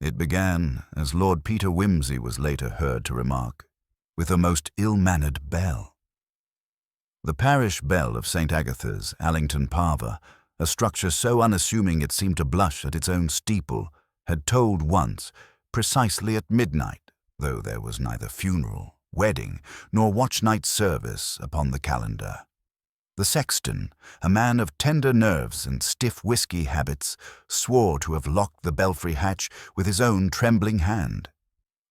It began, as Lord Peter Wimsey was later heard to remark, with a most ill-mannered bell. The parish bell of St. Agatha's, Allington Parva, a structure so unassuming it seemed to blush at its own steeple, had tolled once, precisely at midnight, though there was neither funeral, wedding, nor watch-night service upon the calendar. The sexton, a man of tender nerves and stiff whisky habits, swore to have locked the belfry hatch with his own trembling hand.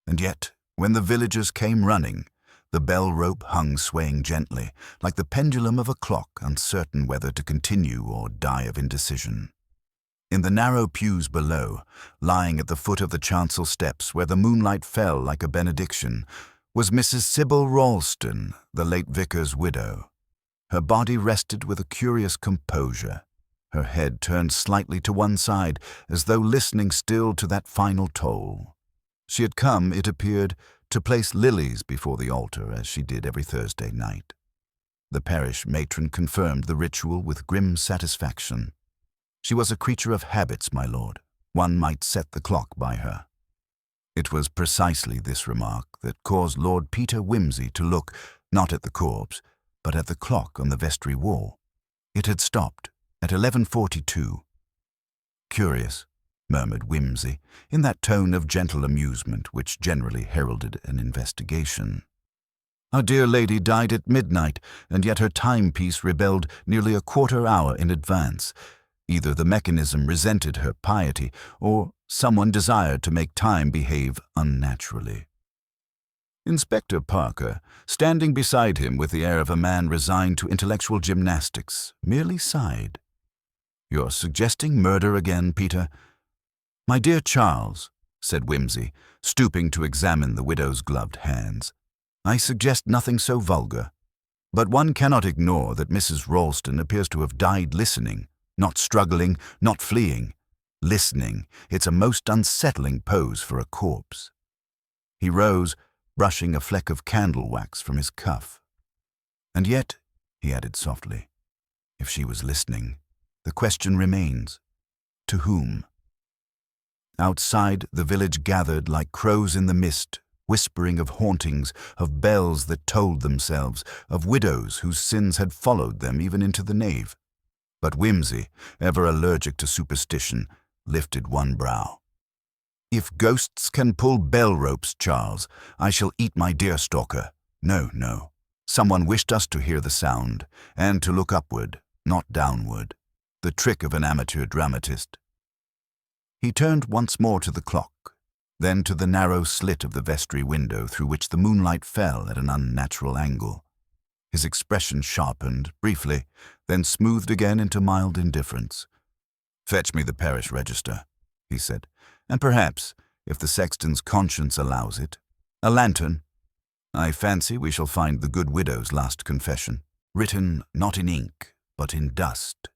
And yet, when the villagers came running, the bell rope hung swaying gently, like the pendulum of a clock uncertain whether to continue or die of indecision. In the narrow pews below, lying at the foot of the chancel steps where the moonlight fell like a benediction, was Mrs. Sybil Ralston, the late vicar's widow. Her body rested with a curious composure, her head turned slightly to one side, as though listening still to that final toll. She had come, it appeared, to place lilies before the altar, as she did every Thursday night. The parish matron confirmed the ritual with grim satisfaction. She was a creature of habits, my lord. One might set the clock by her. It was precisely this remark that caused Lord Peter Wimsey to look, not at the corpse, but at the clock on the vestry wall. It had stopped at 11:42. "Curious," murmured Wimsey, in that tone of gentle amusement which generally heralded an investigation. "Our dear lady died at midnight, and yet her timepiece rebelled nearly a quarter-hour in advance. Either the mechanism resented her piety, or someone desired to make time behave unnaturally." Inspector Parker, standing beside him with the air of a man resigned to intellectual gymnastics, merely sighed. "You're suggesting murder again, Peter?" "My dear Charles," said Wimsey, stooping to examine the widow's gloved hands, "I suggest nothing so vulgar. But one cannot ignore that Mrs. Ralston appears to have died listening, not struggling, not fleeing. Listening, it's a most unsettling pose for a corpse." He rose, brushing a fleck of candle wax from his cuff. "And yet," he added softly, "if she was listening, the question remains, to whom?" Outside, the village gathered like crows in the mist, whispering of hauntings, of bells that tolled themselves, of widows whose sins had followed them even into the nave. But Wimsey, ever allergic to superstition, lifted one brow. "If ghosts can pull bell ropes, Charles, I shall eat my deerstalker. No, no. Someone wished us to hear the sound, and to look upward, not downward. The trick of an amateur dramatist." He turned once more to the clock, then to the narrow slit of the vestry window through which the moonlight fell at an unnatural angle. His expression sharpened, briefly, then smoothed again into mild indifference. "Fetch me the parish register," he said, "and perhaps, if the sexton's conscience allows it, a lantern. I fancy we shall find the good widow's last confession, written not in ink, but in dust."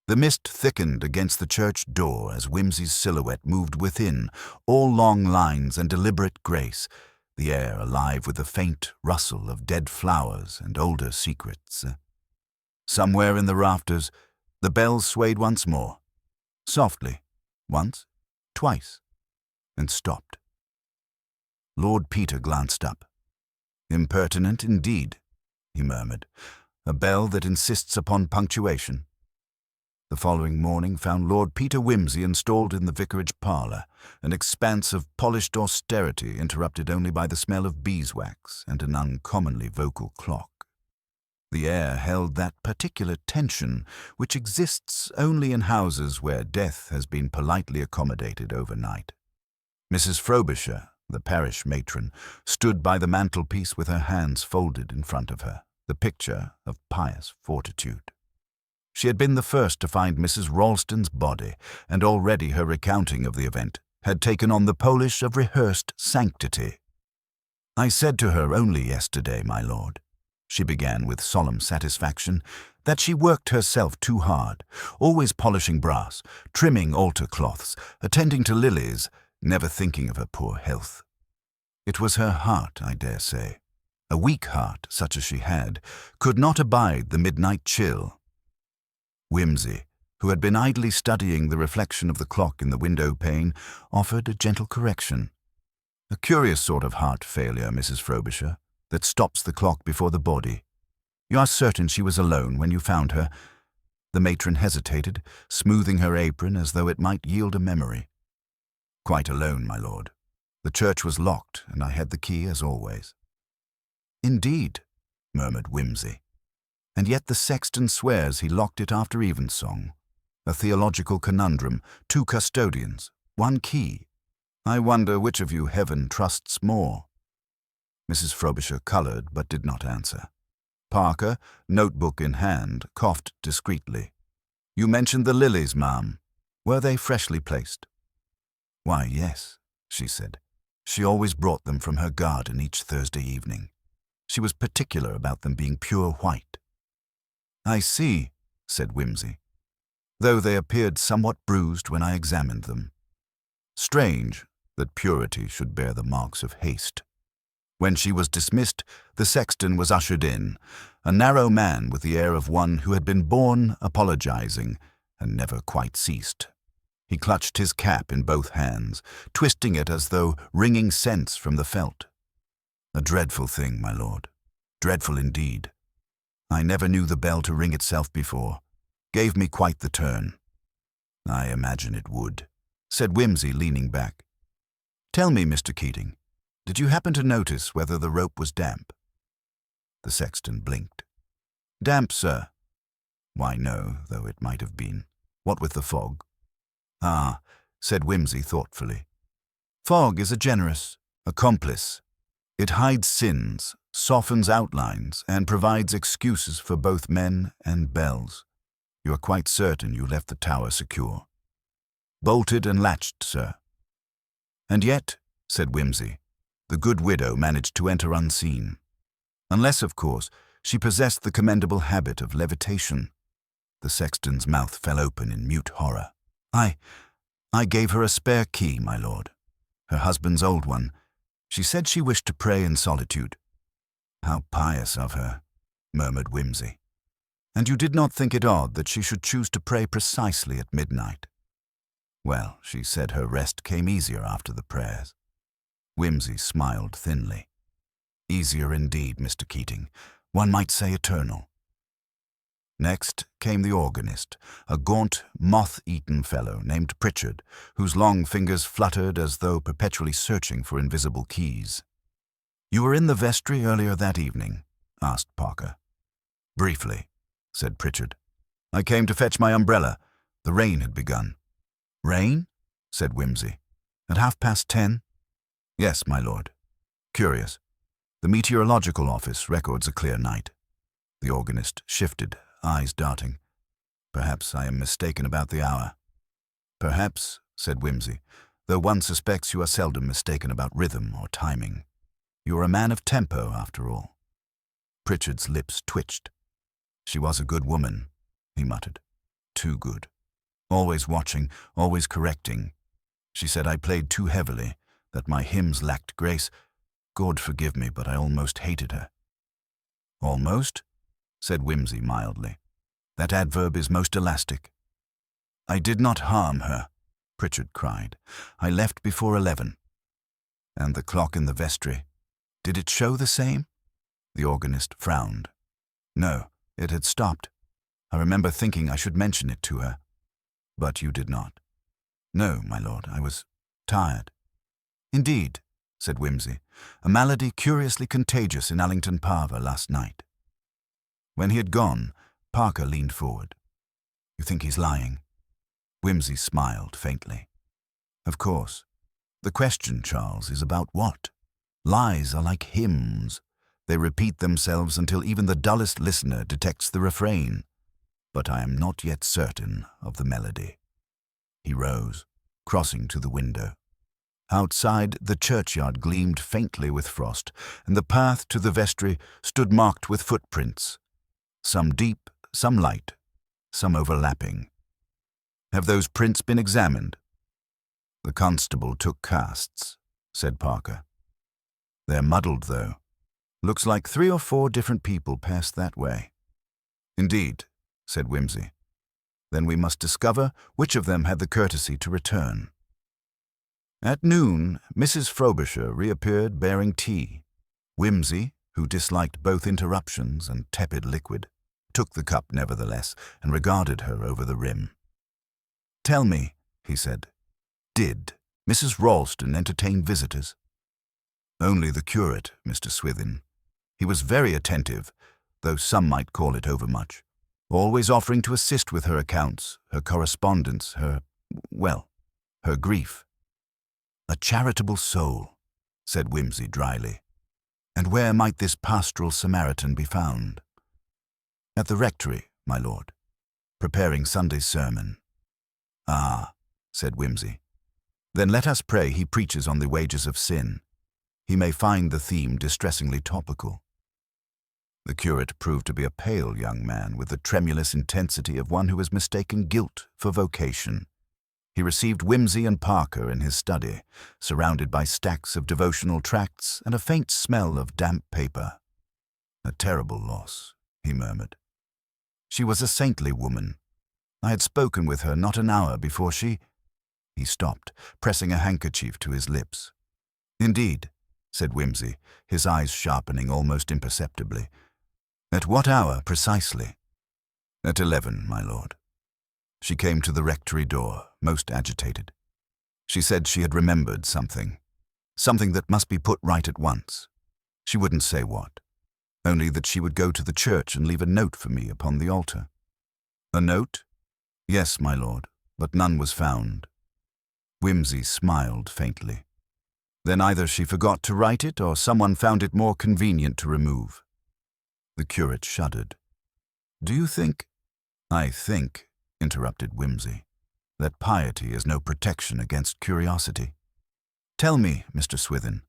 The mist thickened against the church door as Wimsey's silhouette moved within, all long lines and deliberate grace, the air alive with the faint rustle of dead flowers and older secrets. Somewhere in the rafters, the bells swayed once more, softly, once, twice, and stopped. Lord Peter glanced up. "Impertinent indeed," he murmured. "A bell that insists upon punctuation." The following morning found Lord Peter Wimsey installed in the vicarage parlour, an expanse of polished austerity interrupted only by the smell of beeswax and an uncommonly vocal clock. The air held that particular tension which exists only in houses where death has been politely accommodated overnight. Mrs. Frobisher, the parish matron, stood by the mantelpiece with her hands folded in front of her, the picture of pious fortitude. She had been the first to find Mrs. Ralston's body, and already her recounting of the event had taken on the polish of rehearsed sanctity. "I said to her only yesterday, my lord," she began with solemn satisfaction, "that she worked herself too hard, always polishing brass, trimming altar cloths, attending to lilies, never thinking of her poor health. It was her heart, I dare say. A weak heart, such as she had, could not abide the midnight chill." Wimsey, who had been idly studying the reflection of the clock in the window pane, offered a gentle correction. "A curious sort of heart failure, Mrs. Frobisher, that stops the clock before the body. You are certain she was alone when you found her?" The matron hesitated, smoothing her apron as though it might yield a memory. "Quite alone, my lord. The church was locked, and I had the key as always." "Indeed," murmured Whimsy. "And yet the sexton swears he locked it after evensong. A theological conundrum, 2 custodians, 1 key. I wonder which of you heaven trusts more." Mrs. Frobisher coloured but did not answer. Parker, notebook in hand, coughed discreetly. "You mentioned the lilies, ma'am. Were they freshly placed?" "Why, yes," she said. "She always brought them from her garden each Thursday evening. She was particular about them being pure white." "I see," said Whimsy, "though they appeared somewhat bruised when I examined them. Strange that purity should bear the marks of haste." When she was dismissed, the sexton was ushered in, a narrow man with the air of one who had been born apologizing and never quite ceased. He clutched his cap in both hands, twisting it as though wringing sense from the felt. "A dreadful thing, my lord. Dreadful indeed. I never knew the bell to ring itself before. Gave me quite the turn." "I imagine it would," said Whimsy, leaning back. "Tell me, Mr. Keating, did you happen to notice whether the rope was damp?" The sexton blinked. "Damp, sir?" "Why, no, though it might have been. What with the fog?" "Ah," said Whimsy thoughtfully. "Fog is a generous accomplice. It hides sins, softens outlines, and provides excuses for both men and bells. You are quite certain you left the tower secure?" "Bolted and latched, sir." "And yet," said Whimsy, "the good widow managed to enter unseen. Unless, of course, she possessed the commendable habit of levitation." The sexton's mouth fell open in mute horror. I gave her a spare key, my lord. Her husband's old one. She said she wished to pray in solitude." "How pious of her," murmured Whimsy. "And you did not think it odd that she should choose to pray precisely at midnight?" "Well, she said her rest came easier after the prayers." Whimsy smiled thinly. "Easier indeed, Mr. Keating. One might say eternal." Next came the organist, a gaunt, moth-eaten fellow named Pritchard, whose long fingers fluttered as though perpetually searching for invisible keys. "You were in the vestry earlier that evening?" asked Parker. "Briefly," said Pritchard. "I came to fetch my umbrella. The rain had begun." "Rain?" said Whimsy. "At 10:30?" "Yes, my lord. Curious. The meteorological office records a clear night." The organist shifted, eyes darting. "Perhaps I am mistaken about the hour." "Perhaps," said Whimsy, "though one suspects you are seldom mistaken about rhythm or timing. You are a man of tempo, after all." Pritchard's lips twitched. "She was a good woman," he muttered. "Too good. Always watching, always correcting. She said I played too heavily, that my hymns lacked grace. God forgive me, but I almost hated her." "Almost?" said Whimsy mildly. "That adverb is most elastic." "I did not harm her," Pritchard cried. "I left before 11. "And the clock in the vestry, did it show the same?" The organist frowned. "No, it had stopped. I remember thinking I should mention it to her." "But you did not?" "No, my lord, I was tired." "Indeed," said Whimsy, "a malady curiously contagious in Allington Parva last night." When he had gone, Parker leaned forward. "You think he's lying?" Whimsy smiled faintly. "Of course. The question, Charles, is about what? Lies are like hymns. They repeat themselves until even the dullest listener detects the refrain. But I am not yet certain of the melody." He rose, crossing to the window. Outside, the churchyard gleamed faintly with frost, and the path to the vestry stood marked with footprints, some deep, some light, some overlapping. "Have those prints been examined?" "The constable took casts," said Parker. "They're muddled, though. Looks like 3 or 4 different people passed that way." "Indeed," said Whimsy. Then we must discover which of them had the courtesy to return. At noon, Mrs. Frobisher reappeared bearing tea. Whimsy, who disliked both interruptions and tepid liquid, took the cup nevertheless and regarded her over the rim. "Tell me," he said, "did Mrs. Ralston entertain visitors?" "Only the curate, Mr. Swithin. He was very attentive, though some might call it overmuch, always offering to assist with her accounts, her correspondence, her grief." "A charitable soul," said Whimsy dryly. "And where might this pastoral Samaritan be found?" "At the rectory, my lord, preparing Sunday's sermon." "Ah," said Whimsy. "Then let us pray he preaches on the wages of sin. He may find the theme distressingly topical." The curate proved to be a pale young man with the tremulous intensity of one who has mistaken guilt for vocation. He received Whimsy and Parker in his study, surrounded by stacks of devotional tracts and a faint smell of damp paper. "A terrible loss," he murmured. "She was a saintly woman. I had spoken with her not an hour before she—" He stopped, pressing a handkerchief to his lips. "Indeed," said Whimsy, his eyes sharpening almost imperceptibly. "At what hour precisely?" "At 11, my lord. She came to the rectory door, most agitated. She said she had remembered something that must be put right at once. She wouldn't say what, only that she would go to the church and leave a note for me upon the altar." "A note?" "Yes, my lord, but none was found." Whimsy smiled faintly. "Then either she forgot to write it or someone found it more convenient to remove." The curate shuddered. "Do you think—" "I think," interrupted Whimsy, "that piety is no protection against curiosity. Tell me, Mr. Swithin,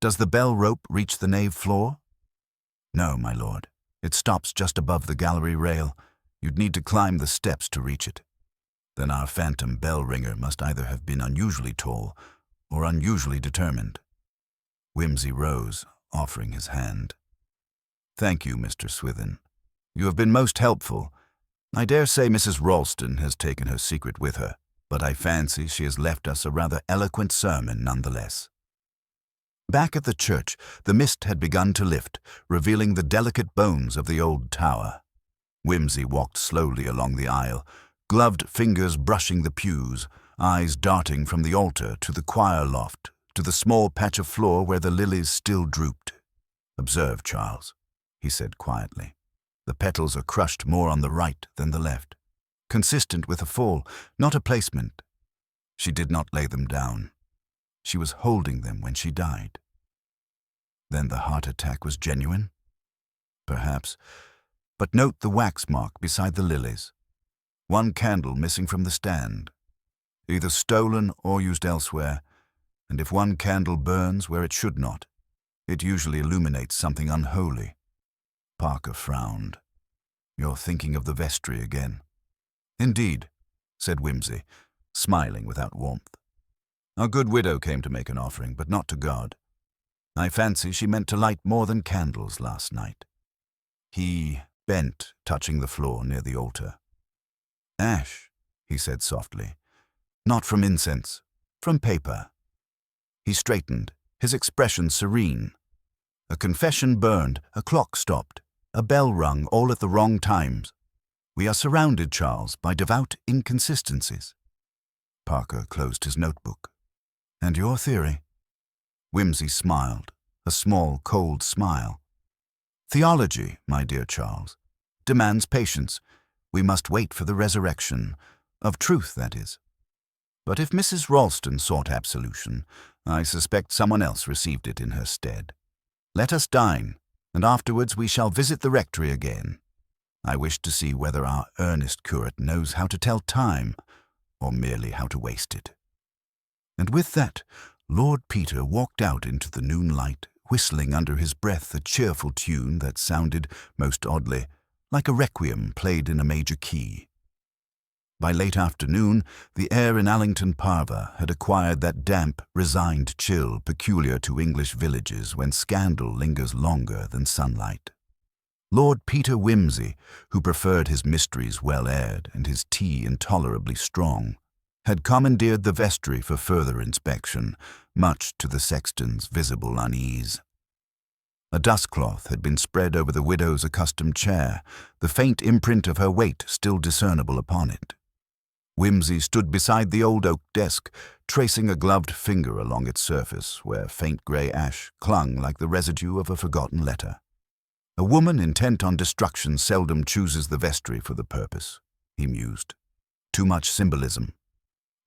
does the bell rope reach the nave floor?" "No, my lord. It stops just above the gallery rail. You'd need to climb the steps to reach it. Then our phantom bell ringer must either have been unusually tall or unusually determined." Whimsy rose, offering his hand. "Thank you, Mr. Swithin. You have been most helpful. I dare say Mrs. Ralston has taken her secret with her, but I fancy she has left us a rather eloquent sermon nonetheless." Back at the church, the mist had begun to lift, revealing the delicate bones of the old tower. Whimsy walked slowly along the aisle, gloved fingers brushing the pews, eyes darting from the altar to the choir loft, to the small patch of floor where the lilies still drooped. "Observe, Charles," he said quietly. "The petals are crushed more on the right than the left, consistent with a fall, not a placement. She did not lay them down. She was holding them when she died." "Then the heart attack was genuine?" "Perhaps. But note the wax mark beside the lilies. One candle missing from the stand. Either stolen or used elsewhere, and if one candle burns where it should not, it usually illuminates something unholy." Parker frowned. "You're thinking of the vestry again." "Indeed," said Whimsy, smiling without warmth. "Our good widow came to make an offering, but not to God. I fancy she meant to light more than candles last night." He bent, touching the floor near the altar. "Ash," he said softly. "Not from incense, from paper." He straightened, his expression serene. A confession burned, a clock stopped, a bell rung, all at the wrong times. We are surrounded, Charles, by devout inconsistencies. Parker closed his notebook. "And your theory?" Whimsy smiled, a small, cold smile. "Theology, my dear Charles, demands patience. We must wait for the resurrection, of truth, that is. But if Mrs. Ralston sought absolution, I suspect someone else received it in her stead. Let us dine, and afterwards we shall visit the rectory again. I wish to see whether our earnest curate knows how to tell time, or merely how to waste it." And with that, Lord Peter walked out into the noon light, whistling under his breath a cheerful tune that sounded, most oddly, like a requiem played in a major key. By late afternoon, the air in Allington Parva had acquired that damp, resigned chill peculiar to English villages when scandal lingers longer than sunlight. Lord Peter Wimsey, who preferred his mysteries well aired and his tea intolerably strong, had commandeered the vestry for further inspection, much to the sexton's visible unease. A dustcloth had been spread over the widow's accustomed chair, the faint imprint of her weight still discernible upon it. Wimsey stood beside the old oak desk, tracing a gloved finger along its surface where faint grey ash clung like the residue of a forgotten letter. A woman intent on destruction seldom chooses the vestry for the purpose, he mused. Too much symbolism.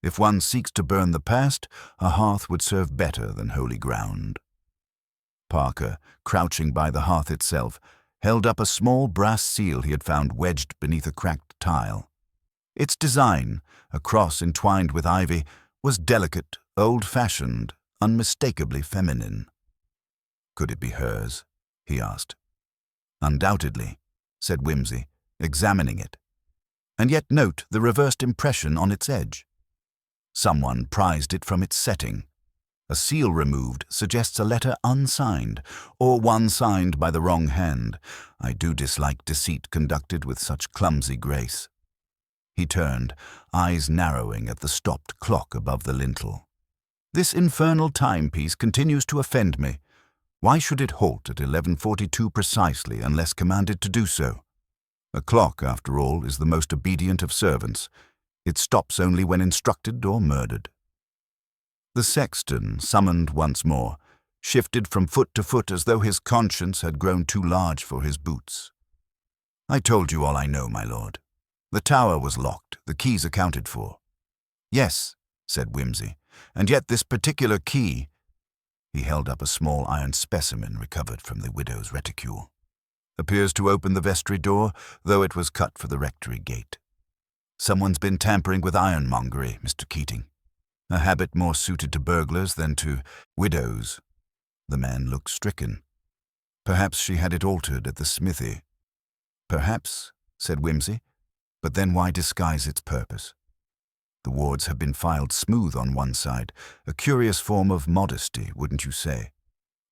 If one seeks to burn the past, a hearth would serve better than holy ground. Parker, crouching by the hearth itself, held up a small brass seal he had found wedged beneath a cracked tile. Its design, a cross entwined with ivy, was delicate, old-fashioned, unmistakably feminine. Could it be hers? He asked. Undoubtedly, said Wimsey, examining it. And yet note the reversed impression on its edge. Someone prized it from its setting. A seal removed suggests a letter unsigned, or one signed by the wrong hand. I do dislike deceit conducted with such clumsy grace. He turned, eyes narrowing at the stopped clock above the lintel. This infernal timepiece continues to offend me. Why should it halt at 11:42 precisely unless commanded to do so? A clock, after all, is the most obedient of servants. It stops only when instructed or murdered. The sexton, summoned once more, shifted from foot to foot as though his conscience had grown too large for his boots. I told you all I know, my lord. The tower was locked, the keys accounted for. Yes, said Wimsey, and yet this particular key— He held up a small iron specimen recovered from the widow's reticule. Appears to open the vestry door, though it was cut for the rectory gate. Someone's been tampering with ironmongery, Mr. Keating. A habit more suited to burglars than to widows. The man looked stricken. Perhaps she had it altered at the smithy. Perhaps, said Wimsey, but then why disguise its purpose? The wards have been filed smooth on one side, a curious form of modesty, wouldn't you say?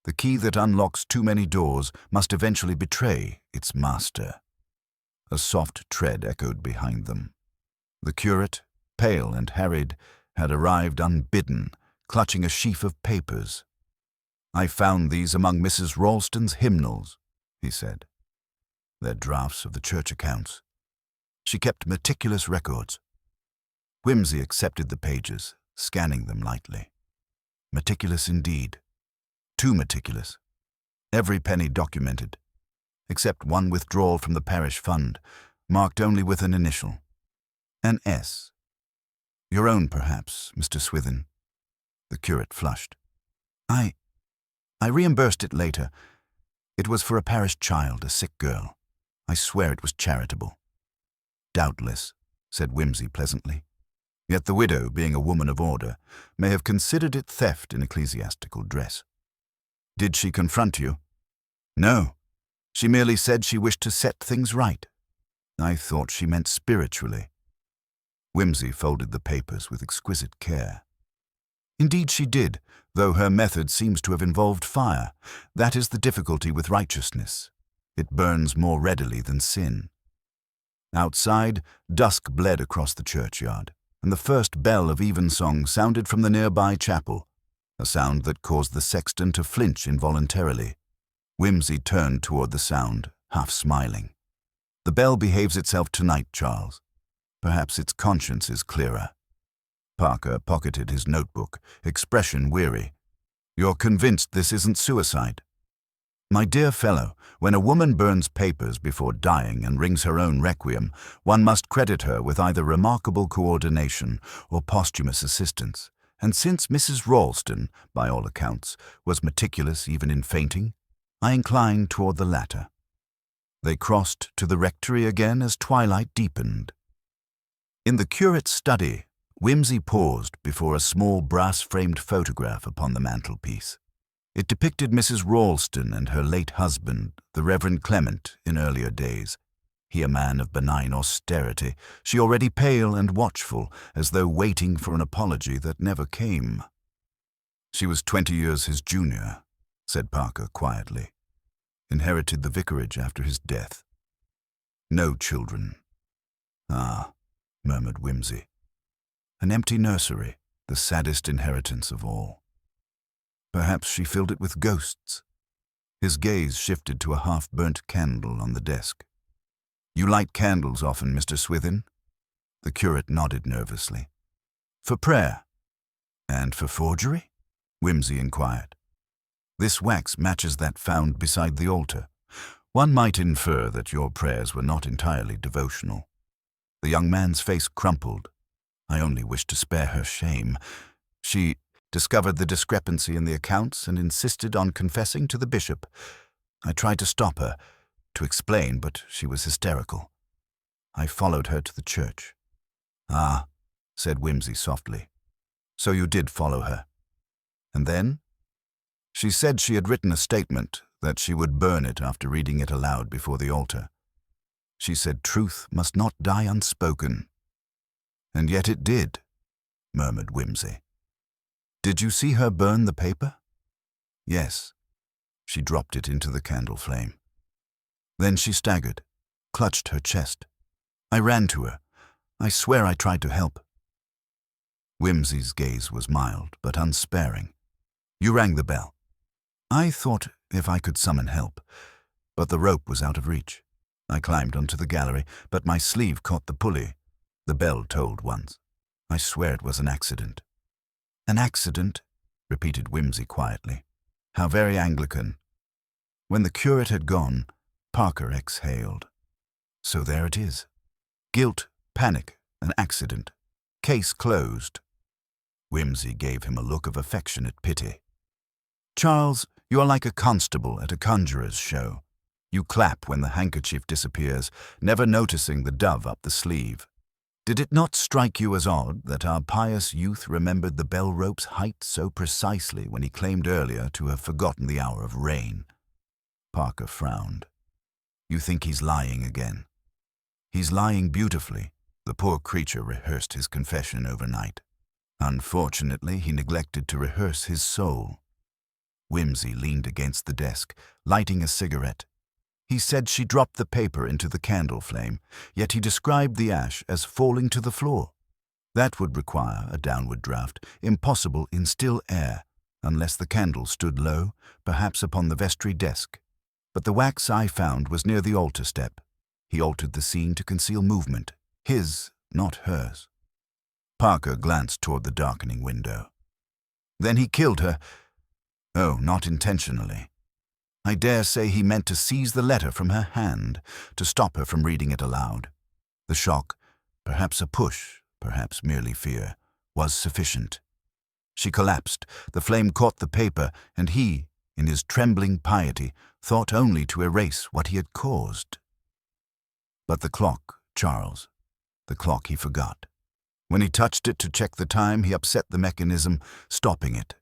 The key that unlocks too many doors must eventually betray its master. A soft tread echoed behind them. The curate, pale and harried, had arrived unbidden, clutching a sheaf of papers. I found these among Mrs. Ralston's hymnals, he said. They're drafts of the church accounts. She kept meticulous records. Wimsey accepted the pages, scanning them lightly. Meticulous indeed. Too meticulous. Every penny documented, except one withdrawal from the parish fund, marked only with an initial. An S. Your own, perhaps, Mr. Swithin. The curate flushed. I reimbursed it later. It was for a parish child, a sick girl. I swear it was charitable. Doubtless, said Wimsey pleasantly. Yet the widow, being a woman of order, may have considered it theft in ecclesiastical dress. Did she confront you? No. She merely said she wished to set things right. I thought she meant spiritually. Wimsey folded the papers with exquisite care. Indeed she did, though her method seems to have involved fire. That is the difficulty with righteousness. It burns more readily than sin. Outside, dusk bled across the churchyard, and the first bell of evensong sounded from the nearby chapel, a sound that caused the sexton to flinch involuntarily. Wimsey turned toward the sound, half smiling. The bell behaves itself tonight, Charles. Perhaps its conscience is clearer. Parker pocketed his notebook, expression weary. You're convinced this isn't suicide? My dear fellow, when a woman burns papers before dying and rings her own requiem, one must credit her with either remarkable coordination or posthumous assistance. And since Mrs. Ralston, by all accounts, was meticulous even in fainting, I incline toward the latter. They crossed to the rectory again as twilight deepened. In the curate's study, Wimsey paused before a small brass-framed photograph upon the mantelpiece. It depicted Mrs. Ralston and her late husband, the Reverend Clement, in earlier days. He a man of benign austerity, she already pale and watchful, as though waiting for an apology that never came. She was 20 years his junior, said Parker quietly. inherited the vicarage after his death. No children. Ah, murmured Whimsy. An empty nursery, the saddest inheritance of all. Perhaps she filled it with ghosts. His gaze shifted to a half-burnt candle on the desk. You light candles often, Mr. Swithin? The curate nodded nervously. For prayer. And for forgery? Whimsy inquired. This wax matches that found beside the altar. One might infer that your prayers were not entirely devotional. The young man's face crumpled. I only wished to spare her shame. She discovered the discrepancy in the accounts and insisted on confessing to the bishop. I tried to stop her, to explain, but she was hysterical. I followed her to the church. Ah, said Whimsy softly. So you did follow her. And then? She said she had written a statement, that she would burn it after reading it aloud before the altar. She said truth must not die unspoken. And yet it did, murmured Whimsy. Did you see her burn the paper? Yes. She dropped it into the candle flame. Then she staggered, clutched her chest. I ran to her. I swear I tried to help. Whimsy's gaze was mild but unsparing. You rang the bell. I thought if I could summon help, but the rope was out of reach. I climbed onto the gallery, but my sleeve caught the pulley. The bell tolled once. I swear it was an accident. An accident, repeated Whimsy quietly. How very Anglican. When the curate had gone, Parker exhaled. So there it is. Guilt, panic, an accident. Case closed. Whimsy gave him a look of affectionate pity. Charles, you are like a constable at a conjurer's show. You clap when the handkerchief disappears, never noticing the dove up the sleeve. Did it not strike you as odd that our pious youth remembered the bell rope's height so precisely when he claimed earlier to have forgotten the hour of rain? Parker frowned. You think he's lying again? He's lying beautifully. The poor creature rehearsed his confession overnight. Unfortunately, he neglected to rehearse his soul. Whimsy leaned against the desk, lighting a cigarette. He said she dropped the paper into the candle flame, yet he described the ash as falling to the floor. That would require a downward draft, impossible in still air, unless the candle stood low, perhaps upon the vestry desk. But the wax I found was near the altar step. He altered the scene to conceal movement, his, not hers. Parker glanced toward the darkening window. Then he killed her. Oh, not intentionally. I dare say he meant to seize the letter from her hand, to stop her from reading it aloud. The shock, perhaps a push, perhaps merely fear, was sufficient. She collapsed, the flame caught the paper, and he, in his trembling piety, thought only to erase what he had caused. But the clock, Charles, the clock he forgot. When he touched it to check the time, he upset the mechanism, stopping it.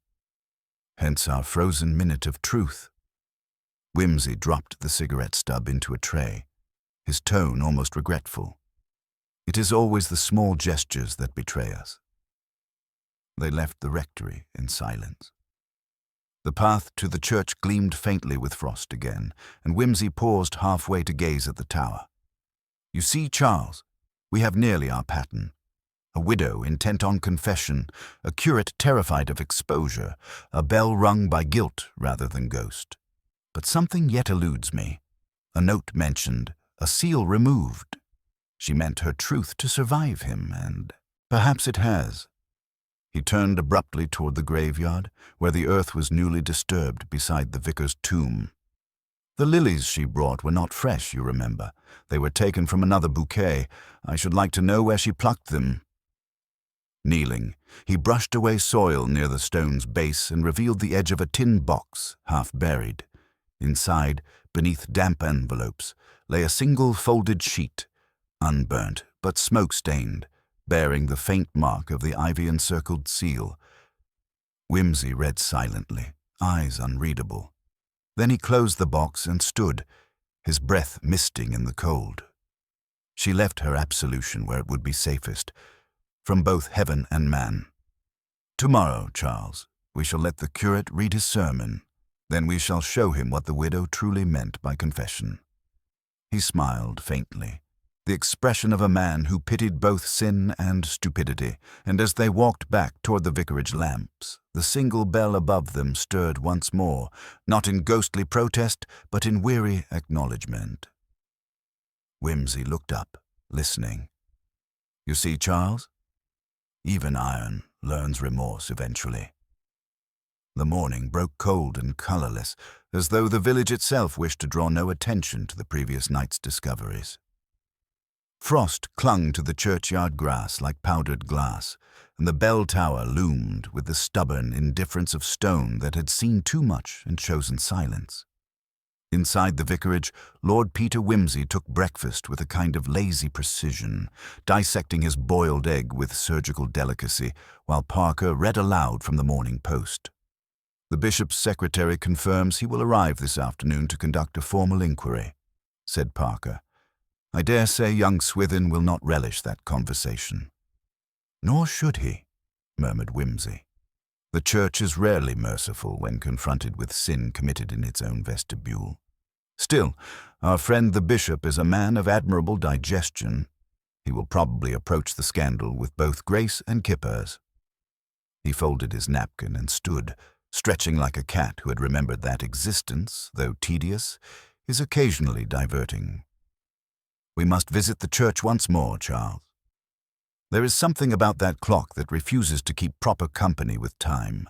Hence our frozen minute of truth. Whimsy dropped the cigarette stub into a tray, his tone almost regretful. It is always the small gestures that betray us. They left the rectory in silence. The path to the church gleamed faintly with frost again, and Whimsy paused halfway to gaze at the tower. You see, Charles, we have nearly our pattern. A widow intent on confession, a curate terrified of exposure, a bell rung by guilt rather than ghost. But something yet eludes me. A note mentioned, a seal removed. She meant her truth to survive him, and perhaps it has. He turned abruptly toward the graveyard, where the earth was newly disturbed beside the vicar's tomb. The lilies she brought were not fresh, you remember. They were taken from another bouquet. I should like to know where she plucked them. Kneeling, he brushed away soil near the stone's base and revealed the edge of a tin box, half buried. Inside, beneath damp envelopes, lay a single folded sheet, unburnt but smoke-stained, bearing the faint mark of the ivy-encircled seal. Whimsy read silently, eyes unreadable. Then he closed the box and stood, his breath misting in the cold. She left her absolution where it would be safest, from both heaven and man. Tomorrow, Charles, we shall let the curate read his sermon. Then we shall show him what the widow truly meant by confession." He smiled faintly, the expression of a man who pitied both sin and stupidity, and as they walked back toward the vicarage lamps, the single bell above them stirred once more, not in ghostly protest, but in weary acknowledgment. Whimsy looked up, listening. "You see, Charles? Even iron learns remorse eventually." The morning broke cold and colorless, as though the village itself wished to draw no attention to the previous night's discoveries. Frost clung to the churchyard grass like powdered glass, and the bell tower loomed with the stubborn indifference of stone that had seen too much and chosen silence. Inside the vicarage, Lord Peter Wimsey took breakfast with a kind of lazy precision, dissecting his boiled egg with surgical delicacy, while Parker read aloud from the Morning Post. "The bishop's secretary confirms he will arrive this afternoon to conduct a formal inquiry," said Parker. "I dare say young Swithin will not relish that conversation." "Nor should he," murmured Wimsey. "The church is rarely merciful when confronted with sin committed in its own vestibule. Still, our friend the bishop is a man of admirable digestion. He will probably approach the scandal with both grace and kippers." He folded his napkin and stood, stretching like a cat who had remembered that existence, though tedious, is occasionally diverting. "We must visit the church once more, Charles. There is something about that clock that refuses to keep proper company with time.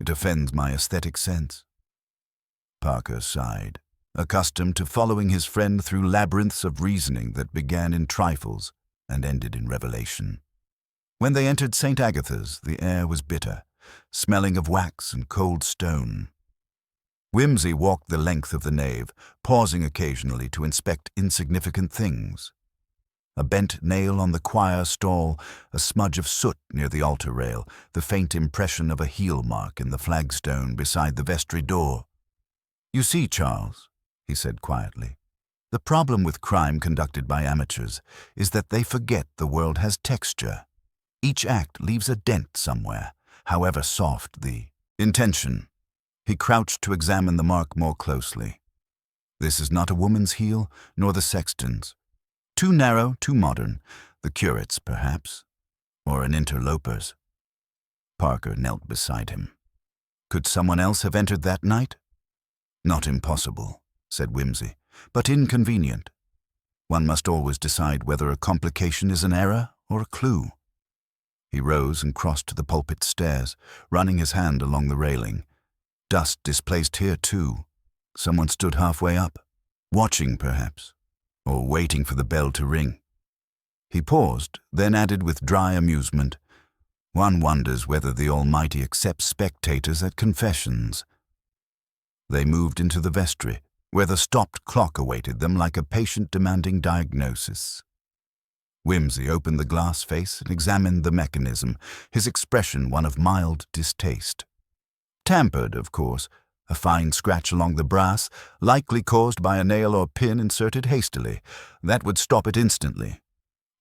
It offends my aesthetic sense." Parker sighed, accustomed to following his friend through labyrinths of reasoning that began in trifles and ended in revelation. When they entered St. Agatha's, the air was bitter, smelling of wax and cold stone. Wimsey walked the length of the nave, pausing occasionally to inspect insignificant things. A bent nail on the choir stall, a smudge of soot near the altar rail, the faint impression of a heel mark in the flagstone beside the vestry door. "You see, Charles," he said quietly, "the problem with crime conducted by amateurs is that they forget the world has texture. Each act leaves a dent somewhere, however soft the intention." He crouched to examine the mark more closely. "This is not a woman's heel, nor the sexton's. Too narrow, too modern. The curate's, perhaps, or an interloper's." Parker knelt beside him. "Could someone else have entered that night?" "Not impossible," said Wimsey, "but inconvenient. One must always decide whether a complication is an error or a clue." He rose and crossed to the pulpit stairs, running his hand along the railing. Dust displaced here, too. Someone stood halfway up, watching, perhaps, or waiting for the bell to ring. He paused, then added with dry amusement, "One wonders whether the Almighty accepts spectators at confessions." They moved into the vestry, where the stopped clock awaited them like a patient demanding diagnosis. Wimsey opened the glass face and examined the mechanism, his expression one of mild distaste. Tampered, of course, a fine scratch along the brass, likely caused by a nail or pin inserted hastily. That would stop it instantly.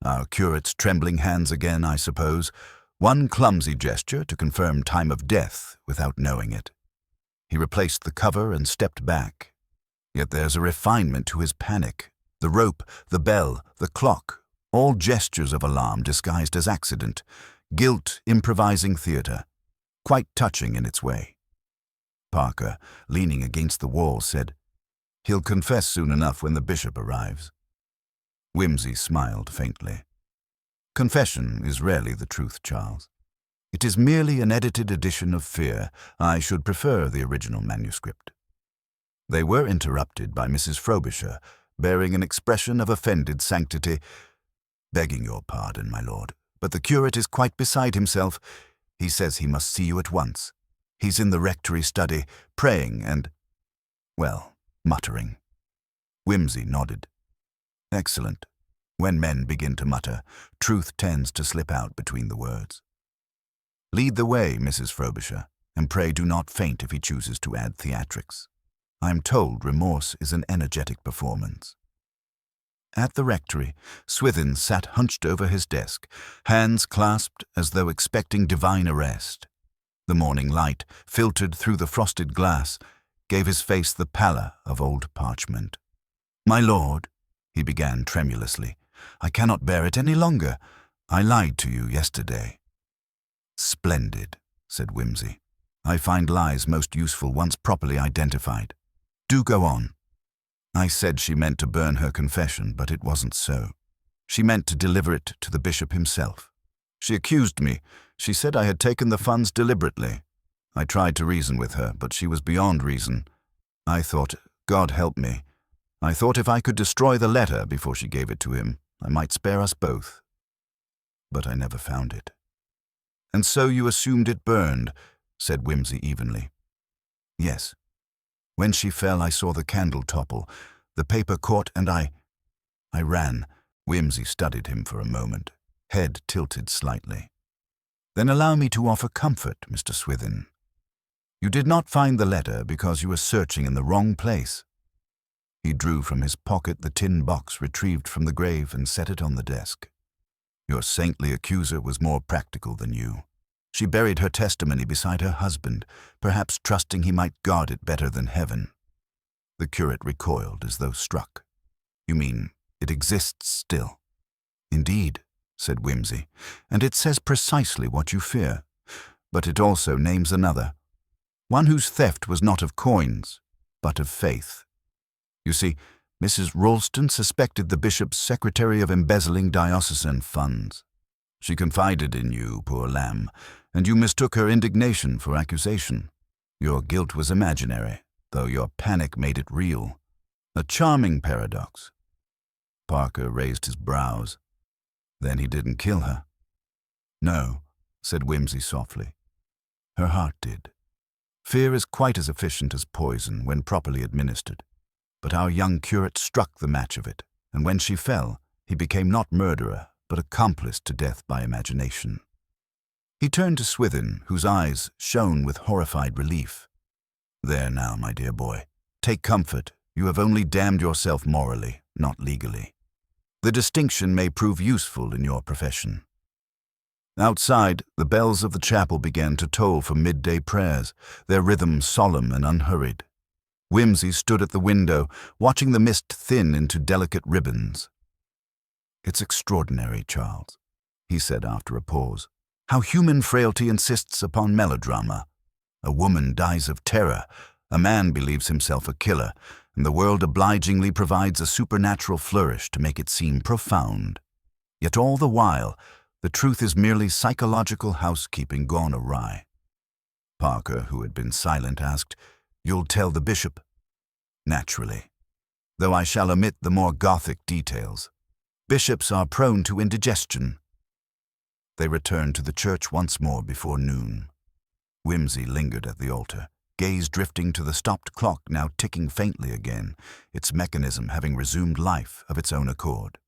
Our curate's trembling hands again, I suppose. One clumsy gesture to confirm time of death without knowing it. He replaced the cover and stepped back. Yet there's a refinement to his panic. The rope, the bell, the clock, all gestures of alarm disguised as accident. Guilt improvising theatre. Quite touching in its way. Parker, leaning against the wall, said, "He'll confess soon enough when the bishop arrives." Wimsey smiled faintly. "Confession is rarely the truth, Charles. It is merely an edited edition of fear. I should prefer the original manuscript." They were interrupted by Mrs. Frobisher, bearing an expression of offended sanctity. "Begging your pardon, my lord, but the curate is quite beside himself. He says he must see you at once. He's in the rectory study, praying and, well, muttering." Wimsey nodded. "Excellent. When men begin to mutter, truth tends to slip out between the words. Lead the way, Mrs. Frobisher, and pray do not faint if he chooses to add theatrics. I am told remorse is an energetic performance." At the rectory, Swithin sat hunched over his desk, hands clasped as though expecting divine arrest. The morning light filtered through the frosted glass. gave his face the pallor of old parchment. "My lord," he began tremulously, "I cannot bear it any longer. I lied to you yesterday." "Splendid," said Whimsy. "I find lies most useful once properly identified. Do go on." "I said she meant to burn her confession, but it wasn't so. She meant to deliver it to the bishop himself. She accused me. She said I had taken the funds deliberately. I tried to reason with her, but she was beyond reason. I thought, God help me, I thought if I could destroy the letter before she gave it to him, I might spare us both. But I never found it." "And so you assumed it burned," said Whimsy evenly. "Yes. When she fell, I saw the candle topple. The paper caught and I ran." Whimsy studied him for a moment, head tilted slightly. "Then allow me to offer comfort, Mr. Swithin. You did not find the letter because you were searching in the wrong place." He drew from his pocket the tin box retrieved from the grave and set it on the desk. "Your saintly accuser was more practical than you. She buried her testimony beside her husband, perhaps trusting he might guard it better than heaven." The curate recoiled as though struck. "You mean it exists still?" "Indeed," said Whimsy, "and it says precisely what you fear. But it also names another, one whose theft was not of coins, but of faith. You see, Mrs. Ralston suspected the bishop's secretary of embezzling diocesan funds. She confided in you, poor lamb, and you mistook her indignation for accusation. Your guilt was imaginary, though your panic made it real. A charming paradox." Parker raised his brows. "Then he didn't kill her?" "No," said Whimsy softly. "Her heart did. Fear is quite as efficient as poison when properly administered. But our young curate struck the match of it, and when she fell, he became not murderer, but accomplice to death by imagination." He turned to Swithin, whose eyes shone with horrified relief. "There now, my dear boy. Take comfort. You have only damned yourself morally, not legally. The distinction may prove useful in your profession." Outside, the bells of the chapel began to toll for midday prayers, their rhythm solemn and unhurried. Whimsy stood at the window, watching the mist thin into delicate ribbons. "It's extraordinary, Charles," he said after a pause, "how human frailty insists upon melodrama. A woman dies of terror, a man believes himself a killer, and the world obligingly provides a supernatural flourish to make it seem profound. Yet all the while, the truth is merely psychological housekeeping gone awry." Parker, who had been silent, asked, "You'll tell the bishop?" "Naturally, though I shall omit the more Gothic details. Bishops are prone to indigestion." They returned to the church once more before noon. Whimsy lingered at the altar, gaze drifting to the stopped clock now ticking faintly again, its mechanism having resumed life of its own accord.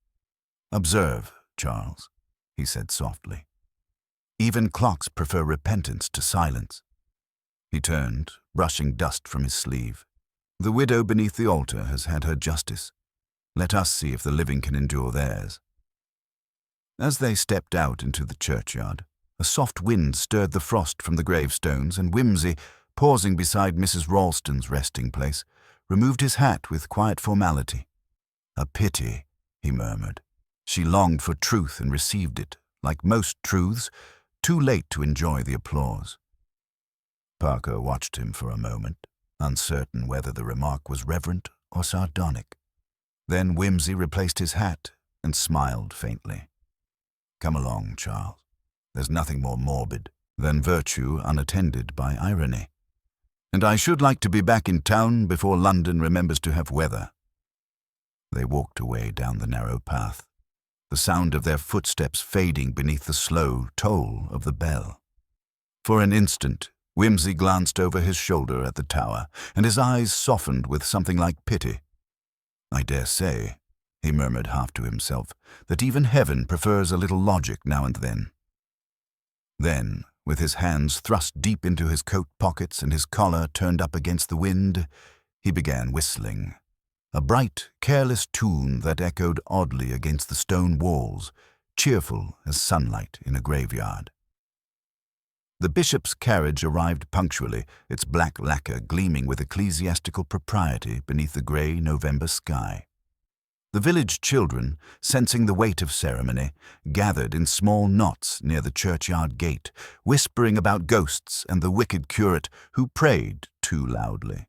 "Observe, Charles," he said softly. "Even clocks prefer repentance to silence." He turned, brushing dust from his sleeve. "The widow beneath the altar has had her justice. Let us see if the living can endure theirs." As they stepped out into the churchyard, a soft wind stirred the frost from the gravestones, and Whimsy, pausing beside Mrs. Ralston's resting place, removed his hat with quiet formality. "A pity," he murmured. "She longed for truth and received it, like most truths, too late to enjoy the applause." Parker watched him for a moment, uncertain whether the remark was reverent or sardonic. Then Whimsy replaced his hat and smiled faintly. "Come along, Charles. There's nothing more morbid than virtue unattended by irony. And I should like to be back in town before London remembers to have weather." They walked away down the narrow path, the sound of their footsteps fading beneath the slow toll of the bell. For an instant, Whimsy glanced over his shoulder at the tower, and his eyes softened with something like pity. "I dare say," he murmured half to himself, "that even heaven prefers a little logic now and then." Then, with his hands thrust deep into his coat pockets and his collar turned up against the wind, he began whistling, a bright, careless tune that echoed oddly against the stone walls, cheerful as sunlight in a graveyard. The bishop's carriage arrived punctually, its black lacquer gleaming with ecclesiastical propriety beneath the grey November sky. The village children, sensing the weight of ceremony, gathered in small knots near the churchyard gate, whispering about ghosts and the wicked curate who prayed too loudly.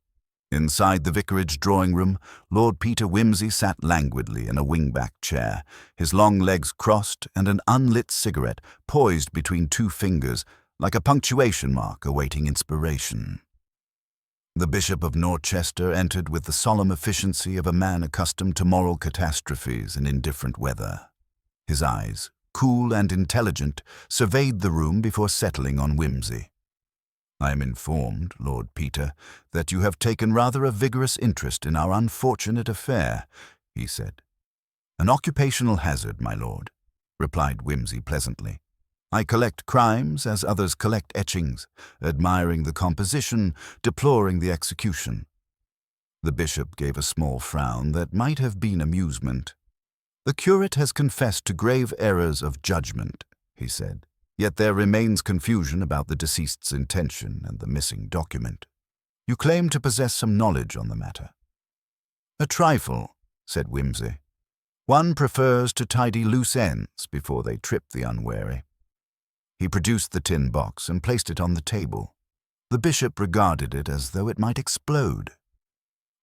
Inside the vicarage drawing-room, Lord Peter Wimsey sat languidly in a wing-back chair, his long legs crossed and an unlit cigarette poised between two fingers, like a punctuation mark awaiting inspiration. The Bishop of Norchester entered with the solemn efficiency of a man accustomed to moral catastrophes in indifferent weather. His eyes, cool and intelligent, surveyed the room before settling on Wimsey. "I am informed, Lord Peter, that you have taken rather a vigorous interest in our unfortunate affair," he said. "An occupational hazard, my lord," replied Wimsey pleasantly. "I collect crimes as others collect etchings, admiring the composition, deploring the execution." The bishop gave a small frown that might have been amusement. "The curate has confessed to grave errors of judgment," he said. "Yet there remains confusion about the deceased's intention and the missing document. You claim to possess some knowledge on the matter." "A trifle," said Wimsey. "One prefers to tidy loose ends before they trip the unwary." He produced the tin box and placed it on the table. The bishop regarded it as though it might explode.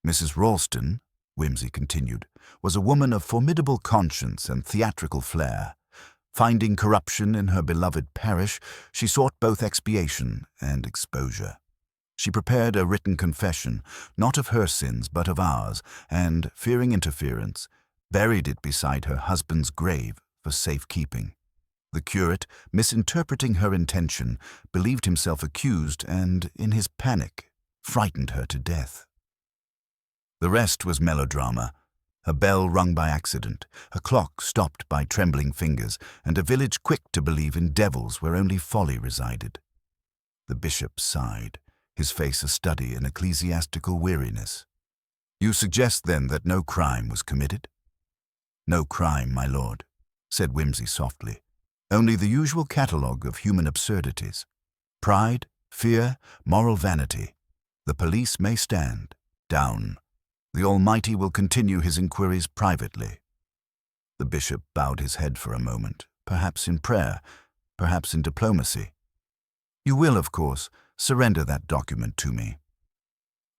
"Mrs. Ralston," Wimsey continued, "was a woman of formidable conscience and theatrical flair. Finding corruption in her beloved parish, she sought both expiation and exposure. She prepared a written confession, not of her sins but of ours, and, fearing interference, buried it beside her husband's grave for safekeeping. The curate, misinterpreting her intention, believed himself accused and, in his panic, frightened her to death. The rest was melodrama. A bell rung by accident, a clock stopped by trembling fingers, and a village quick to believe in devils where only folly resided." The bishop sighed, his face a study in ecclesiastical weariness. "You suggest, then, that no crime was committed?" "No crime, my lord," said Wimsey softly. "Only the usual catalogue of human absurdities. Pride, fear, moral vanity. The police may stand down. The Almighty will continue his inquiries privately." The bishop bowed his head for a moment, perhaps in prayer, perhaps in diplomacy. "You will, of course, surrender that document to me."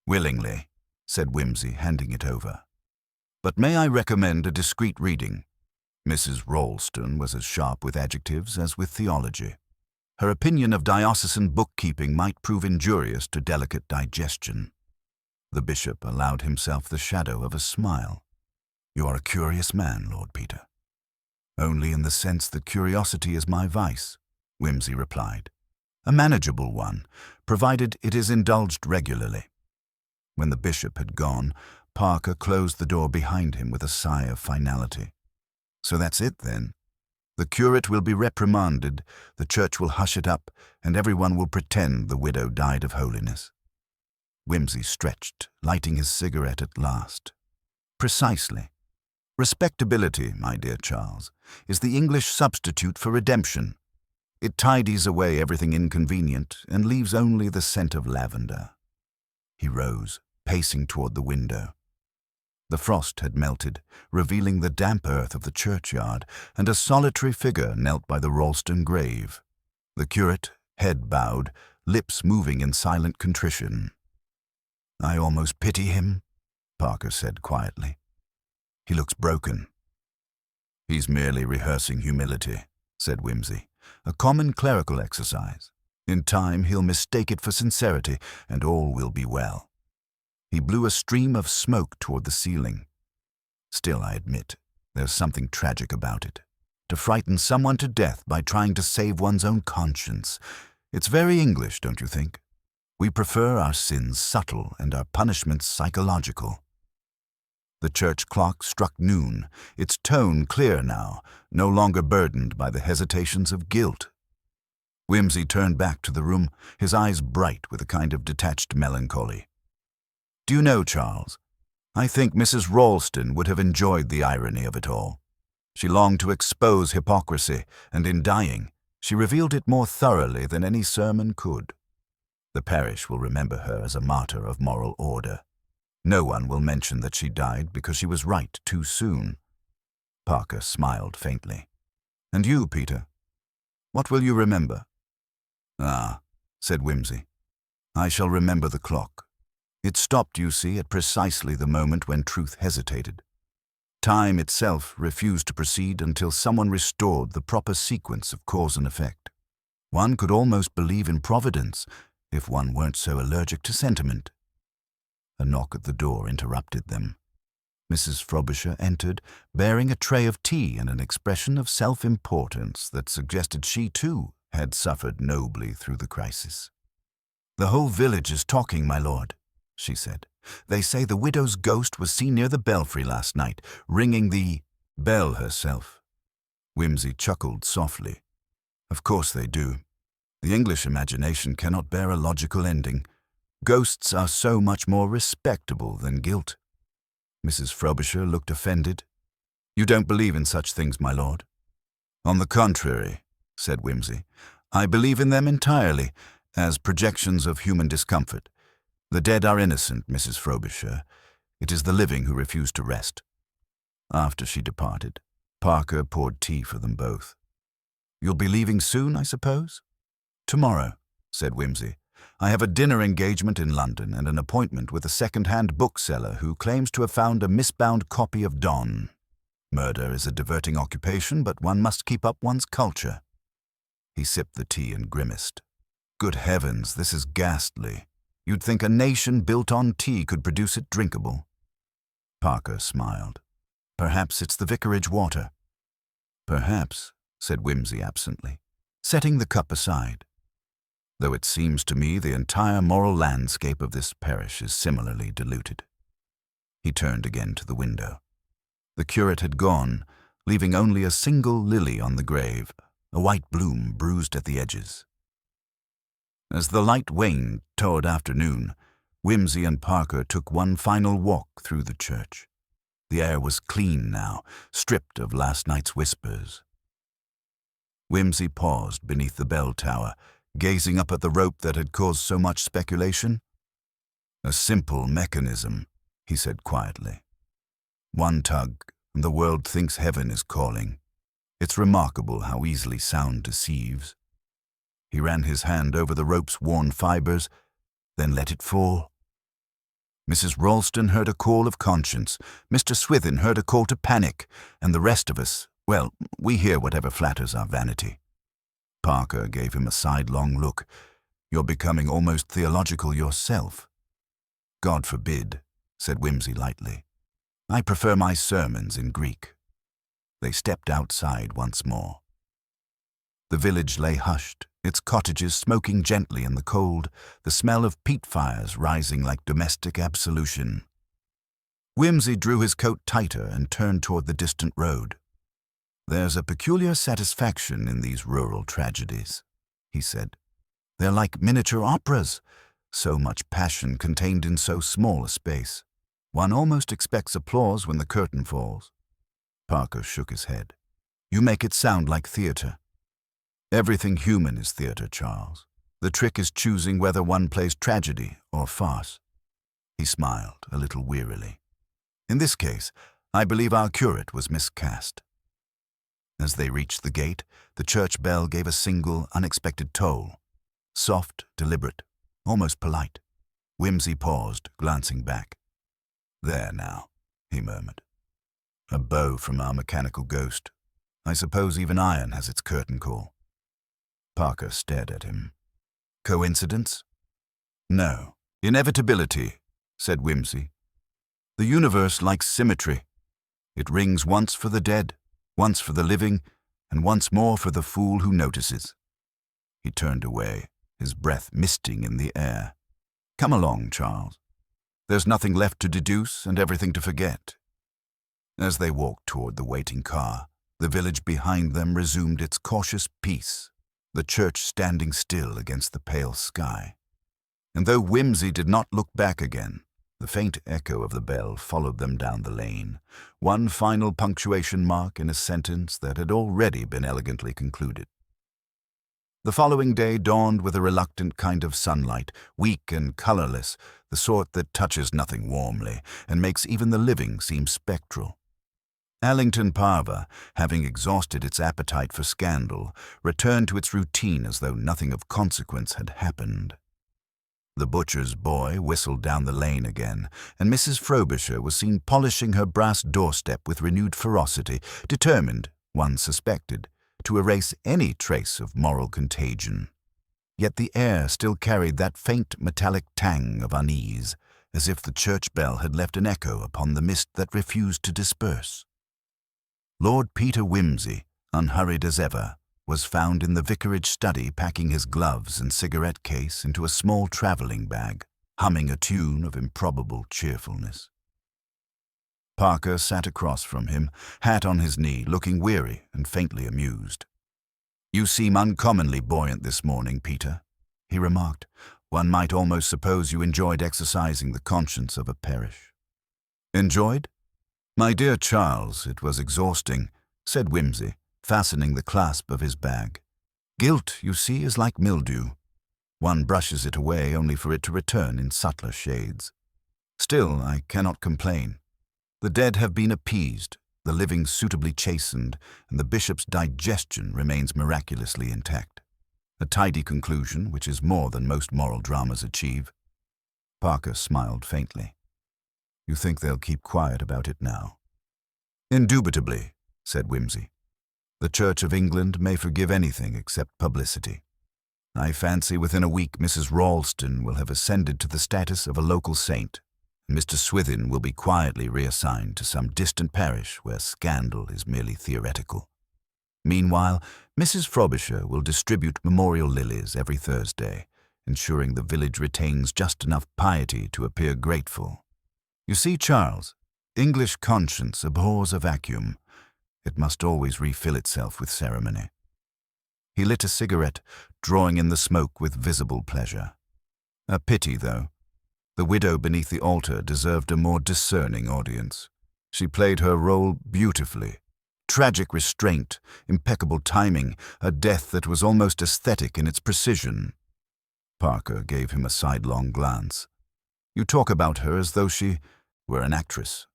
"Willingly," said Wimsey, handing it over. "But may I recommend a discreet reading?" Mrs. Ralston was as sharp with adjectives as with theology. Her opinion of diocesan bookkeeping might prove injurious to delicate digestion. The bishop allowed himself the shadow of a smile. "You are a curious man, Lord Peter." "Only in the sense that curiosity is my vice," Wimsey replied. "A manageable one, provided it is indulged regularly." When the bishop had gone, Parker closed the door behind him with a sigh of finality. "So that's it, then. The curate will be reprimanded, the church will hush it up, and everyone will pretend the widow died of holiness." Wimsey stretched, lighting his cigarette at last. "Precisely. Respectability, my dear Charles, is the English substitute for redemption. It tidies away everything inconvenient and leaves only the scent of lavender." He rose, pacing toward the window. The frost had melted, revealing the damp earth of the churchyard, and a solitary figure knelt by the Ralston grave. The curate, head bowed, lips moving in silent contrition. "I almost pity him," Parker said quietly. "He looks broken." "He's merely rehearsing humility," said Wimsey. "A common clerical exercise. In time he'll mistake it for sincerity, and all will be well." He blew a stream of smoke toward the ceiling. "Still, I admit, there's something tragic about it. To frighten someone to death by trying to save one's own conscience. It's very English, don't you think? We prefer our sins subtle and our punishments psychological." The church clock struck noon, its tone clear now, no longer burdened by the hesitations of guilt. Wimsey turned back to the room, his eyes bright with a kind of detached melancholy. "Do you know, Charles, I think Mrs. Ralston would have enjoyed the irony of it all. She longed to expose hypocrisy, and in dying, She revealed it more thoroughly than any sermon could. The parish will remember her as a martyr of moral order. No one will mention that she died because she was right too soon. Parker smiled faintly. And you, Peter? What will you remember? Ah, said Wimsey. I shall remember the clock. It stopped, you see, at precisely the moment when truth hesitated. Time itself refused to proceed until someone restored the proper sequence of cause and effect. One could almost believe in Providence if one weren't so allergic to sentiment. A knock at the door interrupted them. Mrs. Frobisher entered, bearing a tray of tea and an expression of self-importance that suggested she, too, had suffered nobly through the crisis. "The whole village is talking, my lord," she said. "They say the widow's ghost was seen near the belfry last night, ringing the bell herself." Wimsey chuckled softly. "Of course they do. The English imagination cannot bear a logical ending. Ghosts are so much more respectable than guilt." Mrs. Frobisher looked offended. "You don't believe in such things, my lord?" "On the contrary," said Wimsey, "I believe in them entirely, as projections of human discomfort. The dead are innocent, Mrs. Frobisher. It is the living who refuse to rest." After she departed, Parker poured tea for them both. "You'll be leaving soon, I suppose?" "Tomorrow," said Wimsey. "I have a dinner engagement in London and an appointment with a second-hand bookseller who claims to have found a misbound copy of Donne. Murder is a diverting occupation, but one must keep up one's culture." He sipped the tea and grimaced. "Good heavens, this is ghastly. You'd think a nation built on tea could produce it drinkable." Parker smiled. "Perhaps it's the vicarage water." "Perhaps," said Wimsey absently, setting the cup aside. "Though it seems to me the entire moral landscape of this parish is similarly diluted." He turned again to the window. The curate had gone, leaving only a single lily on the grave, a white bloom bruised at the edges. As the light waned toward afternoon, Wimsey and Parker took one final walk through the church. The air was clean now, stripped of last night's whispers. Wimsey paused beneath the bell tower, gazing up at the rope that had caused so much speculation. "A simple mechanism," he said quietly. "One tug, and the world thinks heaven is calling. It's remarkable how easily sound deceives." He ran his hand over the rope's worn fibers, then let it fall. Mrs. Ralston heard a call of conscience, Mr. Swithin heard a call to panic, and the rest of us, well, we hear whatever flatters our vanity. Parker gave him a sidelong look. "You're becoming almost theological yourself." "God forbid," said Wimsey lightly. "I prefer my sermons in Greek." They stepped outside once more. The village lay hushed, its cottages smoking gently in the cold, the smell of peat fires rising like domestic absolution. Wimsey drew his coat tighter and turned toward the distant road. "There's a peculiar satisfaction in these rural tragedies," he said. "They're like miniature operas, so much passion contained in so small a space. One almost expects applause when the curtain falls." Parker shook his head. "You make it sound like theater." "Everything human is theater, Charles. The trick is choosing whether one plays tragedy or farce." He smiled a little wearily. "In this case, I believe our curate was miscast." As they reached the gate, the church bell gave a single, unexpected toll. Soft, deliberate, almost polite. Wimsey paused, glancing back. "There now," he murmured. "A bow from our mechanical ghost. I suppose even iron has its curtain call." Parker stared at him. "Coincidence?" "No. Inevitability," said Wimsey. "The universe likes symmetry. It rings once for the dead, once for the living, and once more for the fool who notices." He turned away, his breath misting in the air. "Come along, Charles. There's nothing left to deduce and everything to forget." As they walked toward the waiting car, the village behind them resumed its cautious peace, the church standing still against the pale sky. And though Wimsey did not look back again, the faint echo of the bell followed them down the lane, one final punctuation mark in a sentence that had already been elegantly concluded. The following day dawned with a reluctant kind of sunlight, weak and colorless, the sort that touches nothing warmly and makes even the living seem spectral. Allington Parva, having exhausted its appetite for scandal, returned to its routine as though nothing of consequence had happened. The butcher's boy whistled down the lane again, and Mrs. Frobisher was seen polishing her brass doorstep with renewed ferocity, determined, one suspected, to erase any trace of moral contagion. Yet the air still carried that faint metallic tang of unease, as if the church bell had left an echo upon the mist that refused to disperse. Lord Peter Wimsey, unhurried as ever, was found in the vicarage study packing his gloves and cigarette case into a small travelling bag, humming a tune of improbable cheerfulness. Parker sat across from him, hat on his knee, looking weary and faintly amused. "You seem uncommonly buoyant this morning, Peter," he remarked. "One might almost suppose you enjoyed exercising the conscience of a parish." "Enjoyed? My dear Charles, it was exhausting," said Wimsey, fastening the clasp of his bag. "Guilt, you see, is like mildew. One brushes it away only for it to return in subtler shades. Still, I cannot complain. The dead have been appeased, the living suitably chastened, and the bishop's digestion remains miraculously intact. A tidy conclusion, which is more than most moral dramas achieve." Parker smiled faintly. "You think they'll keep quiet about it now?" "Indubitably," said Wimsey. "The Church of England may forgive anything except publicity. I fancy within a week Mrs. Ralston will have ascended to the status of a local saint, and Mr. Swithin will be quietly reassigned to some distant parish where scandal is merely theoretical. Meanwhile, Mrs. Frobisher will distribute memorial lilies every Thursday, ensuring the village retains just enough piety to appear grateful. You see, Charles, English conscience abhors a vacuum. It must always refill itself with ceremony." He lit a cigarette, drawing in the smoke with visible pleasure. A pity, though. The widow beneath the altar deserved a more discerning audience. She played her role beautifully. Tragic restraint, impeccable timing, a death that was almost aesthetic in its precision. Parker gave him a sidelong glance. "You talk about her as though she were an actress."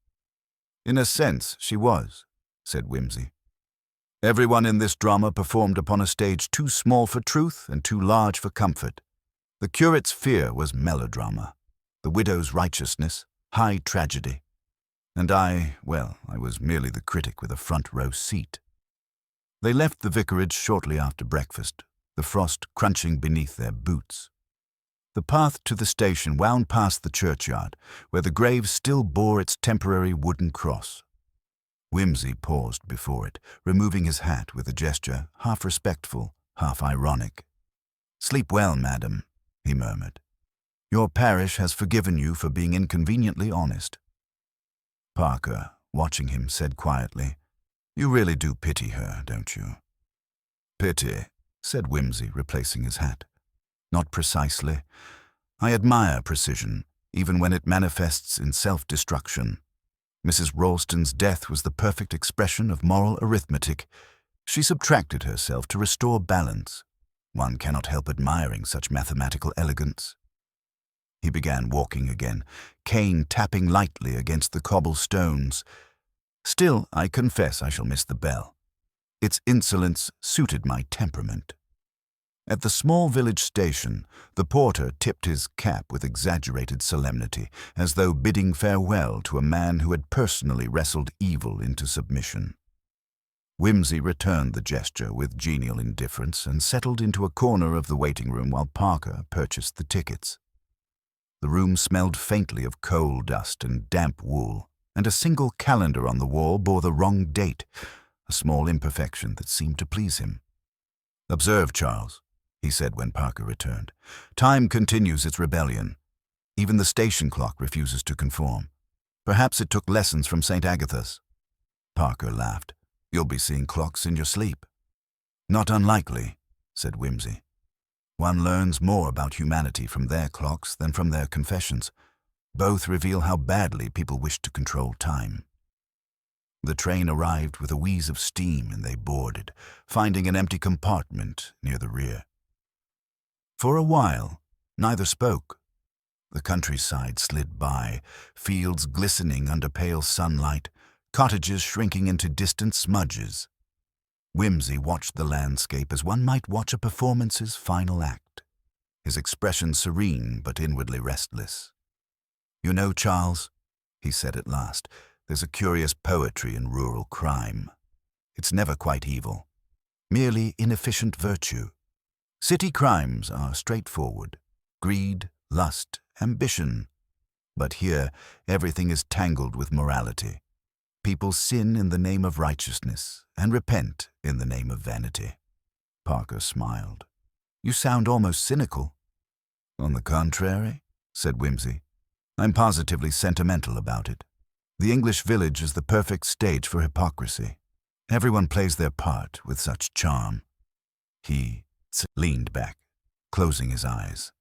"In a sense, she was," said Wimsey. "Everyone in this drama performed upon a stage too small for truth and too large for comfort. The curate's fear was melodrama, the widow's righteousness, high tragedy. And I was merely the critic with a front-row seat." They left the vicarage shortly after breakfast, the frost crunching beneath their boots. The path to the station wound past the churchyard, where the grave still bore its temporary wooden cross. Wimsey paused before it, removing his hat with a gesture half respectful, half ironic. "Sleep well, madam," he murmured. "Your parish has forgiven you for being inconveniently honest." Parker, watching him, said quietly, "You really do pity her, don't you?" "Pity," said Wimsey, replacing his hat. "Not precisely. I admire precision, even when it manifests in self-destruction. Mrs. Ralston's death was the perfect expression of moral arithmetic. She subtracted herself to restore balance. One cannot help admiring such mathematical elegance." He began walking again, cane tapping lightly against the cobblestones. "Still, I confess I shall miss the bell. Its insolence suited my temperament." At the small village station, the porter tipped his cap with exaggerated solemnity, as though bidding farewell to a man who had personally wrestled evil into submission. Wimsey returned the gesture with genial indifference and settled into a corner of the waiting room while Parker purchased the tickets. The room smelled faintly of coal dust and damp wool, and a single calendar on the wall bore the wrong date, a small imperfection that seemed to please him. "Observe, Charles," he said when Parker returned. "Time continues its rebellion. Even the station clock refuses to conform. Perhaps it took lessons from St. Agatha's." Parker laughed. "You'll be seeing clocks in your sleep." "Not unlikely," said Wimsey. "One learns more about humanity from their clocks than from their confessions. Both reveal how badly people wish to control time." The train arrived with a wheeze of steam and they boarded, finding an empty compartment near the rear. For a while, neither spoke. The countryside slid by, fields glistening under pale sunlight, cottages shrinking into distant smudges. Wimsey watched the landscape as one might watch a performance's final act, his expression serene but inwardly restless. "You know, Charles," he said at last, "there's a curious poetry in rural crime. It's never quite evil, merely inefficient virtue. City crimes are straightforward, greed, lust, ambition. But here, everything is tangled with morality. People sin in the name of righteousness and repent in the name of vanity." Parker smiled. "You sound almost cynical." "On the contrary," said Wimsey, "I'm positively sentimental about it. The English village is the perfect stage for hypocrisy. Everyone plays their part with such charm." He leaned back, closing his eyes.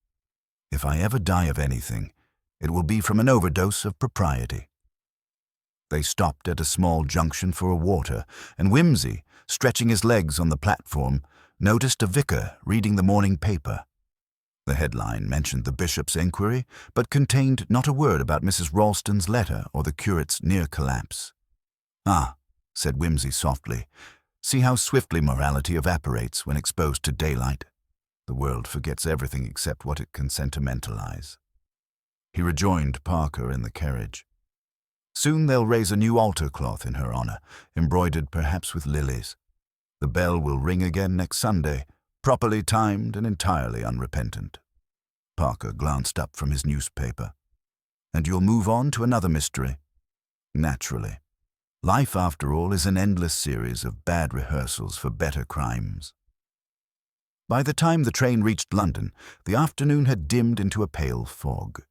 "If I ever die of anything, it will be from an overdose of propriety." They stopped at a small junction for a water, and Wimsey, stretching his legs on the platform, noticed a vicar reading the morning paper. The headline mentioned the bishop's inquiry, but contained not a word about Mrs. Ralston's letter or the curate's near collapse. "Ah," said Wimsey softly, "see how swiftly morality evaporates when exposed to daylight. The world forgets everything except what it can sentimentalize." He rejoined Parker in the carriage. "Soon they'll raise a new altar cloth in her honor, embroidered perhaps with lilies. The bell will ring again next Sunday, properly timed and entirely unrepentant." Parker glanced up from his newspaper. "And you'll move on to another mystery?" "Naturally. Life, after all, is an endless series of bad rehearsals for better crimes." By the time the train reached London, the afternoon had dimmed into a pale fog.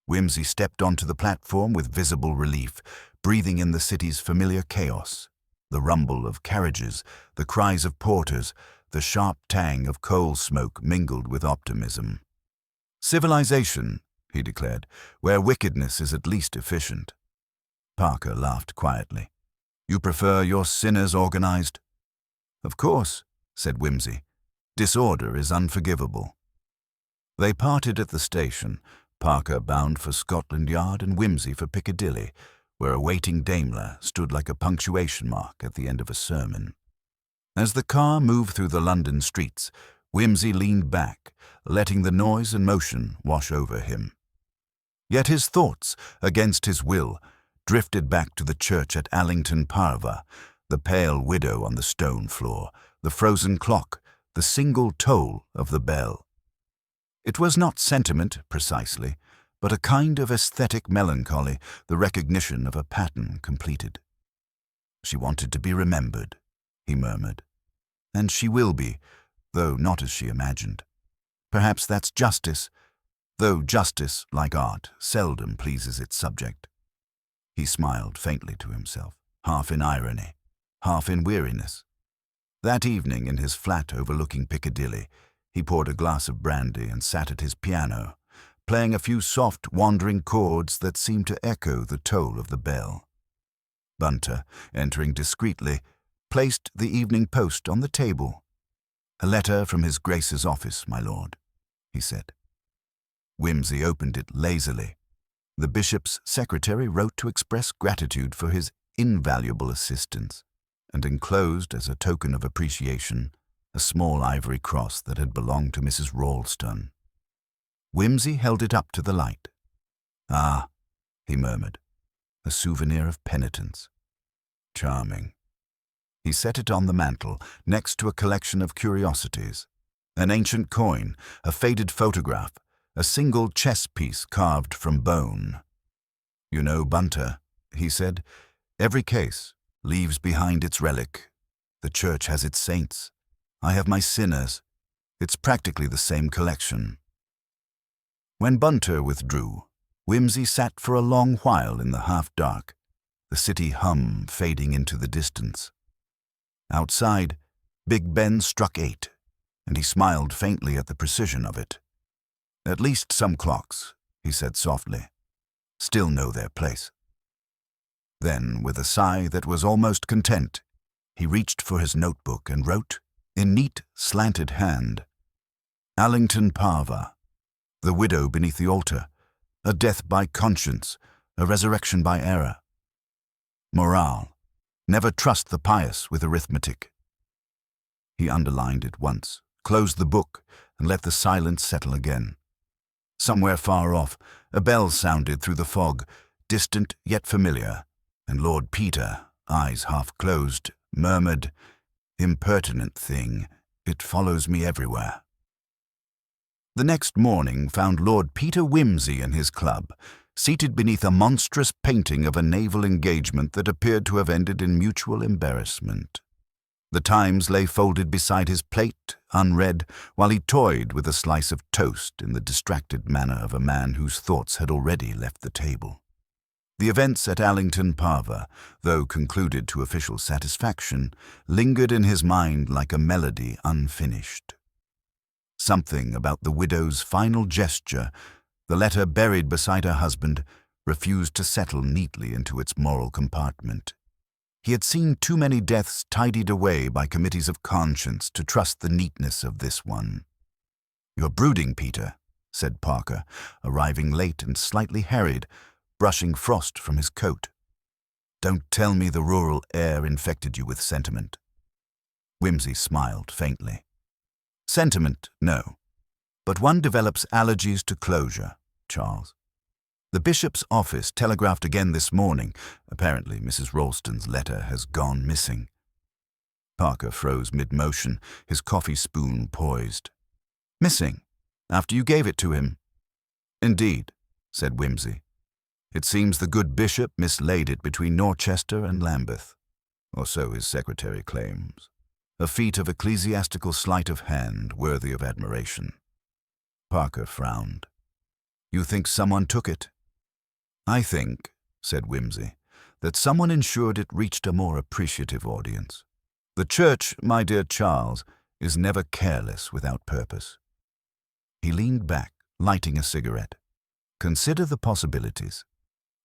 Wimsey stepped onto the platform with visible relief, breathing in the city's familiar chaos, the rumble of carriages, the cries of porters, the sharp tang of coal smoke mingled with optimism. "Civilization," he declared, "where wickedness is at least efficient." Parker laughed quietly. "You prefer your sinners organized?" "Of course," said Wimsey. "Disorder is unforgivable." They parted at the station, Parker bound for Scotland Yard and Wimsey for Piccadilly, where a waiting Daimler stood like a punctuation mark at the end of a sermon. As the car moved through the London streets, Wimsey leaned back, letting the noise and motion wash over him. Yet his thoughts, against his will, drifted back to the church at Allington Parva, the pale widow on the stone floor, the frozen clock, the single toll of the bell. It was not sentiment, precisely, but a kind of aesthetic melancholy, the recognition of a pattern completed. "She wanted to be remembered," he murmured. "And she will be, though not as she imagined. Perhaps that's justice, though justice, like art, seldom pleases its subject." He smiled faintly to himself, half in irony, half in weariness. That evening, in his flat overlooking Piccadilly, he poured a glass of brandy and sat at his piano, playing a few soft, wandering chords that seemed to echo the toll of the bell. Bunter, entering discreetly, placed the Evening Post on the table. "A letter from His Grace's office, my lord," he said. Wimsey opened it lazily. The bishop's secretary wrote to express gratitude for his invaluable assistance, and enclosed as a token of appreciation a small ivory cross that had belonged to Mrs. Ralston. Wimsey held it up to the light. "Ah," he murmured, "a souvenir of penitence. Charming." He set it on the mantel, next to a collection of curiosities. An ancient coin, a faded photograph, a single chess piece carved from bone. "You know, Bunter," he said, "every case leaves behind its relic. The church has its saints. I have my sinners. It's practically the same collection." When Bunter withdrew, Wimsey sat for a long while in the half-dark, the city hum fading into the distance. Outside, Big Ben struck 8, and he smiled faintly at the precision of it. "At least some clocks," he said softly, "still know their place." Then, with a sigh that was almost content, he reached for his notebook and wrote, in neat, slanted hand, Allington Parva, the widow beneath the altar, a death by conscience, a resurrection by error. Morale, never trust the pious with arithmetic. He underlined it once, closed the book, and let the silence settle again. Somewhere far off, a bell sounded through the fog, distant yet familiar, and Lord Peter, eyes half closed, murmured, "Impertinent thing, it follows me everywhere." The next morning found Lord Peter Wimsey and his club, seated beneath a monstrous painting of a naval engagement that appeared to have ended in mutual embarrassment. The Times lay folded beside his plate, unread, while he toyed with a slice of toast in the distracted manner of a man whose thoughts had already left the table. The events at Allington Parva, though concluded to official satisfaction, lingered in his mind like a melody unfinished. Something about the widow's final gesture, the letter buried beside her husband, refused to settle neatly into its moral compartment. He had seen too many deaths tidied away by committees of conscience to trust the neatness of this one. "You're brooding, Peter," said Parker, arriving late and slightly harried, brushing frost from his coat. "Don't tell me the rural air infected you with sentiment." Wimsey smiled faintly. "Sentiment, no. But one develops allergies to closure, Charles. The bishop's office telegraphed again this morning. Apparently Mrs. Ralston's letter has gone missing." Parker froze mid-motion, his coffee spoon poised. "Missing? After you gave it to him?" "Indeed," said Wimsey. "It seems the good bishop mislaid it between Norchester and Lambeth, or so his secretary claims. A feat of ecclesiastical sleight of hand worthy of admiration." Parker frowned. "You think someone took it?" "I think," said Wimsey, "that someone ensured it reached a more appreciative audience. The church, my dear Charles, is never careless without purpose." He leaned back, lighting a cigarette. "Consider the possibilities.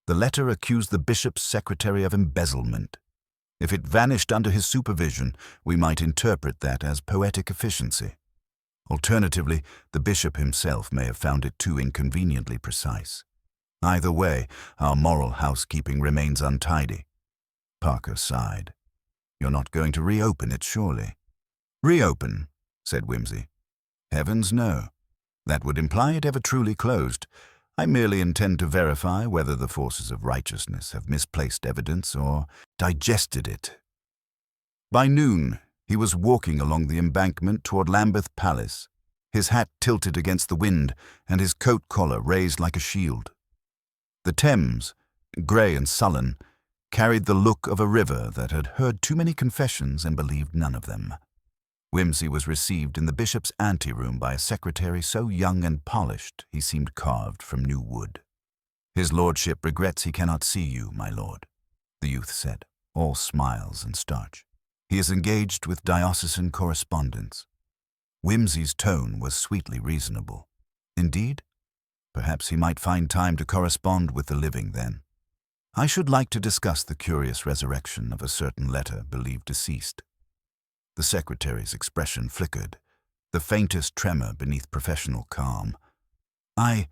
The letter accused the bishop's secretary of embezzlement. If it vanished under his supervision, we might interpret that as poetic efficiency. Alternatively, the bishop himself may have found it too inconveniently precise. Either way, our moral housekeeping remains untidy." Parker sighed. "You're not going to reopen it, surely?" "Reopen?" said Wimsey. "Heavens, no. That would imply it ever truly closed. I merely intend to verify whether the forces of righteousness have misplaced evidence or digested it." By noon, he was walking along the embankment toward Lambeth Palace, his hat tilted against the wind and his coat collar raised like a shield. The Thames, grey and sullen, carried the look of a river that had heard too many confessions and believed none of them. Wimsey was received in the bishop's anteroom by a secretary so young and polished he seemed carved from new wood. "His lordship regrets he cannot see you, my lord," the youth said, all smiles and starch. "He is engaged with diocesan correspondence." Wimsey's tone was sweetly reasonable. "Indeed? Perhaps he might find time to correspond with the living then. I should like to discuss the curious resurrection of a certain letter believed deceased." The secretary's expression flickered, the faintest tremor beneath professional calm. I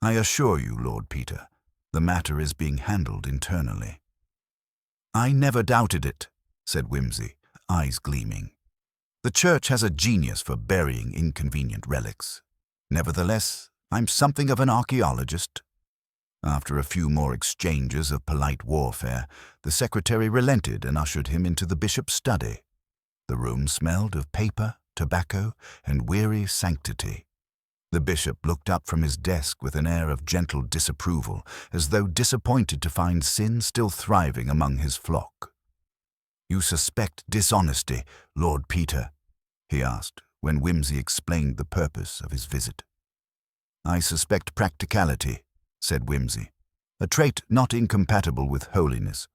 assure you, Lord Peter, the matter is being handled internally." "I never doubted it," said Wimsey, eyes gleaming. "The church has a genius for burying inconvenient relics. Nevertheless, I'm something of an archaeologist." After a few more exchanges of polite warfare, the secretary relented and ushered him into the bishop's study. The room smelled of paper, tobacco, and weary sanctity. The bishop looked up from his desk with an air of gentle disapproval, as though disappointed to find sin still thriving among his flock. "You suspect dishonesty, Lord Peter?" he asked, when Wimsey explained the purpose of his visit. "I suspect practicality," said Wimsey, "a trait not incompatible with holiness,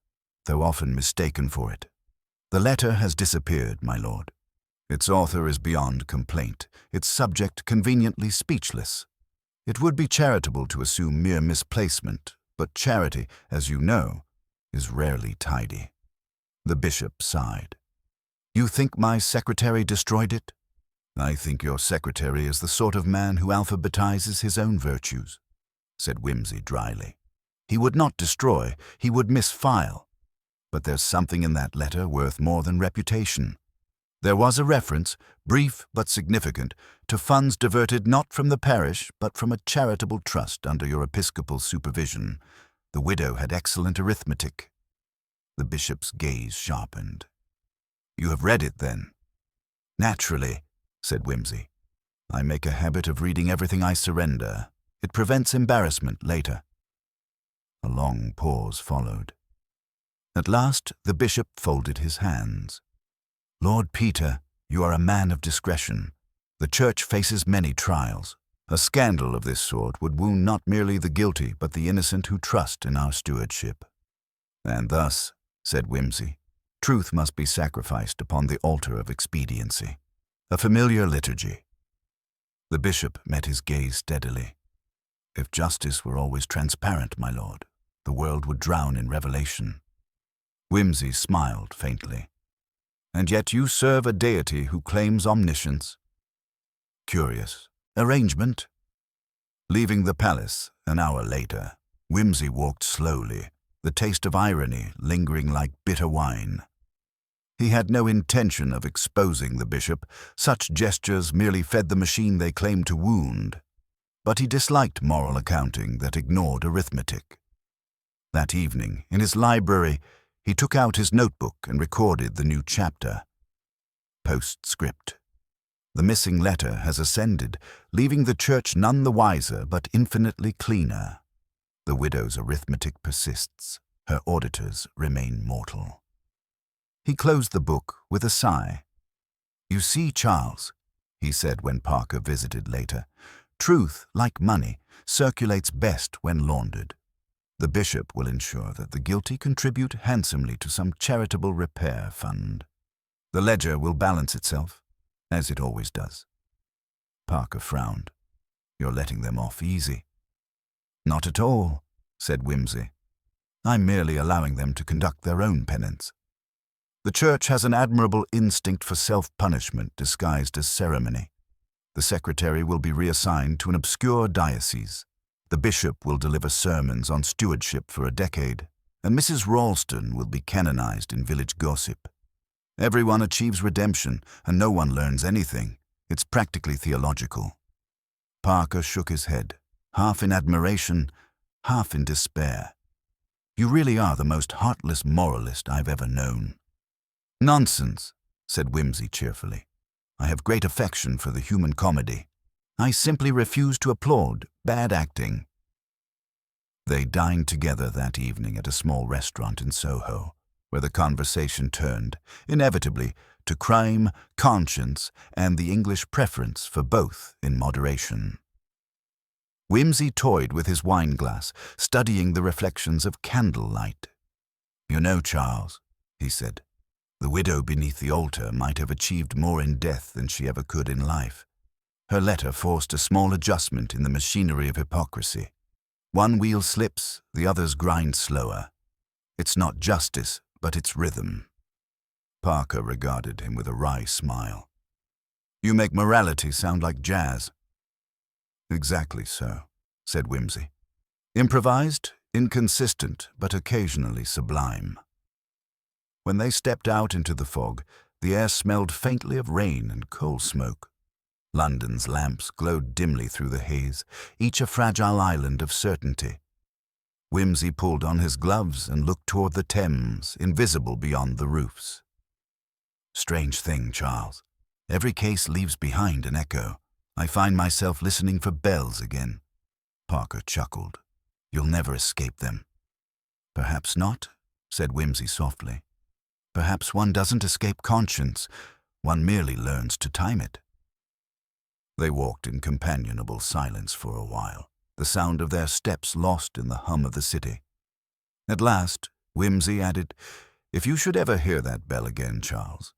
though often mistaken for it. The letter has disappeared, my lord. Its author is beyond complaint, its subject conveniently speechless. It would be charitable to assume mere misplacement, but charity, as you know, is rarely tidy." The bishop sighed. "You think my secretary destroyed it?" "I think your secretary is the sort of man who alphabetizes his own virtues," said Whimsy dryly. "He would not destroy, he would misfile. But there's something in that letter worth more than reputation. There was a reference, brief but significant, to funds diverted not from the parish but from a charitable trust under your episcopal supervision. The widow had excellent arithmetic." The bishop's gaze sharpened. "You have read it, then?" "Naturally," said Whimsy. "I make a habit of reading everything I surrender. It prevents embarrassment later." A long pause followed. At last the bishop folded his hands. "Lord Peter, you are a man of discretion. The church faces many trials. A scandal of this sort would wound not merely the guilty but the innocent who trust in our stewardship." "And thus," said Whimsy, "truth must be sacrificed upon the altar of expediency. A familiar liturgy." The bishop met his gaze steadily. "If justice were always transparent, my lord, the world would drown in revelation." Whimsy smiled faintly. "And yet you serve a deity who claims omniscience." "Curious arrangement." Leaving the palace an hour later, Whimsy walked slowly, the taste of irony lingering like bitter wine. He had no intention of exposing the bishop. Such gestures merely fed the machine they claimed to wound. But he disliked moral accounting that ignored arithmetic. That evening, in his library, he took out his notebook and recorded the new chapter. Postscript. The missing letter has ascended, leaving the church none the wiser but infinitely cleaner. The widow's arithmetic persists. Her auditors remain mortal. He closed the book with a sigh. "You see, Charles," he said when Parker visited later, "truth, like money, circulates best when laundered. The bishop will ensure that the guilty contribute handsomely to some charitable repair fund. The ledger will balance itself, as it always does." Parker frowned. "You're letting them off easy." "Not at all," said Whimsy. "I'm merely allowing them to conduct their own penance. The church has an admirable instinct for self-punishment disguised as ceremony. The secretary will be reassigned to an obscure diocese. The bishop will deliver sermons on stewardship for a decade, and Mrs. Ralston will be canonized in village gossip. Everyone achieves redemption, and no one learns anything. It's practically theological." Parker shook his head, half in admiration, half in despair. "You really are the most heartless moralist I've ever known." "Nonsense," said Whimsy cheerfully. "I have great affection for the human comedy. I simply refuse to applaud bad acting." They dined together that evening at a small restaurant in Soho, where the conversation turned, inevitably, to crime, conscience, and the English preference for both in moderation. Whimsy toyed with his wine-glass, studying the reflections of candlelight. "You know, Charles," he said, "the widow beneath the altar might have achieved more in death than she ever could in life. Her letter forced a small adjustment in the machinery of hypocrisy. One wheel slips, the others grind slower. It's not justice, but it's rhythm." Parker regarded him with a wry smile. "You make morality sound like jazz." "Exactly so," said Whimsy. "Improvised, inconsistent, but occasionally sublime." When they stepped out into the fog, the air smelled faintly of rain and coal smoke. London's lamps glowed dimly through the haze, each a fragile island of certainty. Whimsy pulled on his gloves and looked toward the Thames, invisible beyond the roofs. "Strange thing, Charles. Every case leaves behind an echo. I find myself listening for bells again." Parker chuckled. "You'll never escape them." "Perhaps not," said Whimsy softly. "Perhaps one doesn't escape conscience. One merely learns to time it." They walked in companionable silence for a while, the sound of their steps lost in the hum of the city. At last, Whimsy added, "If you should ever hear that bell again, Charles,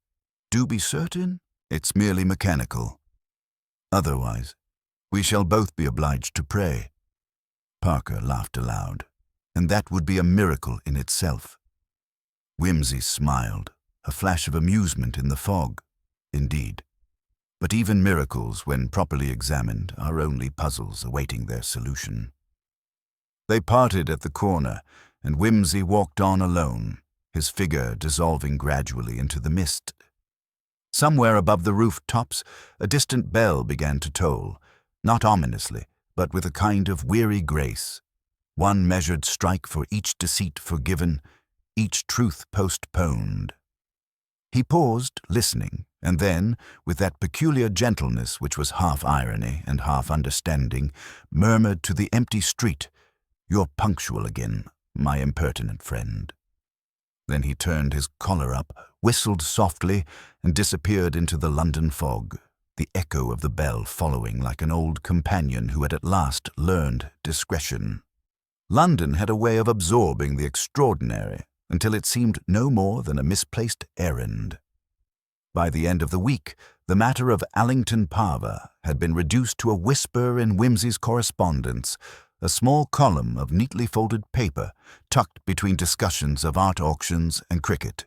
do be certain it's merely mechanical. Otherwise, we shall both be obliged to pray." Parker laughed aloud, "And that would be a miracle in itself." Whimsy smiled, a flash of amusement in the fog. "Indeed. But even miracles, when properly examined, are only puzzles awaiting their solution. They parted at the corner, and Whimsy walked on alone, his figure dissolving gradually into the mist. Somewhere above the rooftops, a distant bell began to toll, not ominously, but with a kind of weary grace. One measured strike for each deceit forgiven, each truth postponed. He paused, listening, and then, with that peculiar gentleness which was half irony and half understanding, murmured to the empty street, "You're punctual again, my impertinent friend." Then he turned his collar up, whistled softly, and disappeared into the London fog, the echo of the bell following like an old companion who had at last learned discretion. London had a way of absorbing the extraordinary until it seemed no more than a misplaced errand. By the end of the week, the matter of Allington Parva had been reduced to a whisper in Whimsy's correspondence, a small column of neatly folded paper tucked between discussions of art auctions and cricket.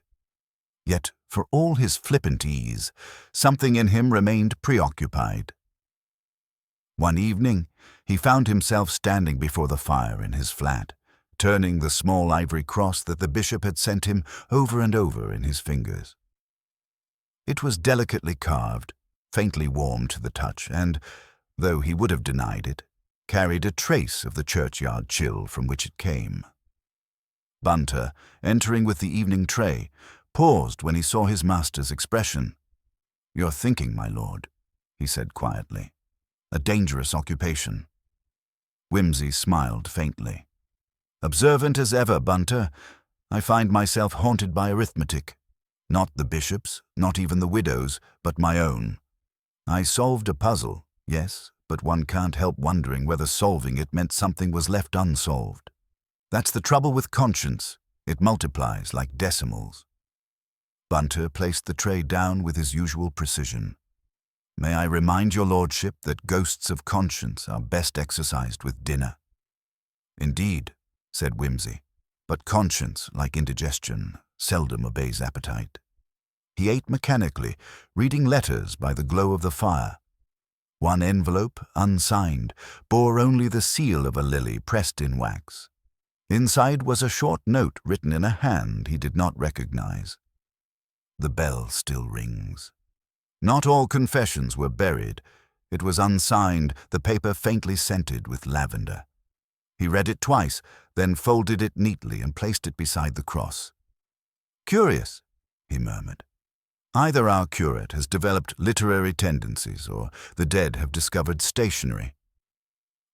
Yet, for all his flippant ease, something in him remained preoccupied. One evening, he found himself standing before the fire in his flat, turning the small ivory cross that the bishop had sent him over and over in his fingers. It was delicately carved, faintly warm to the touch, and, though he would have denied it, carried a trace of the churchyard chill from which it came. Bunter, entering with the evening tray, paused when he saw his master's expression. "You're thinking, my lord," he said quietly. "A dangerous occupation." Whimsy smiled faintly. "Observant as ever, Bunter, I find myself haunted by arithmetic. Not the bishop's, not even the widow's, but my own. I solved a puzzle, yes, but one can't help wondering whether solving it meant something was left unsolved. That's the trouble with conscience. It multiplies like decimals." Bunter placed the tray down with his usual precision. "May I remind your lordship that ghosts of conscience are best exercised with dinner?" "Indeed," said Whimsy, "but conscience, like indigestion, seldom obeys appetite." He ate mechanically, reading letters by the glow of the fire. One envelope, unsigned, bore only the seal of a lily pressed in wax. Inside was a short note written in a hand he did not recognize. "The bell still rings." Not all confessions were buried. It was unsigned, the paper faintly scented with lavender. He read it twice, then folded it neatly and placed it beside the cross. "Curious," he murmured. "Either our curate has developed literary tendencies, or the dead have discovered stationery."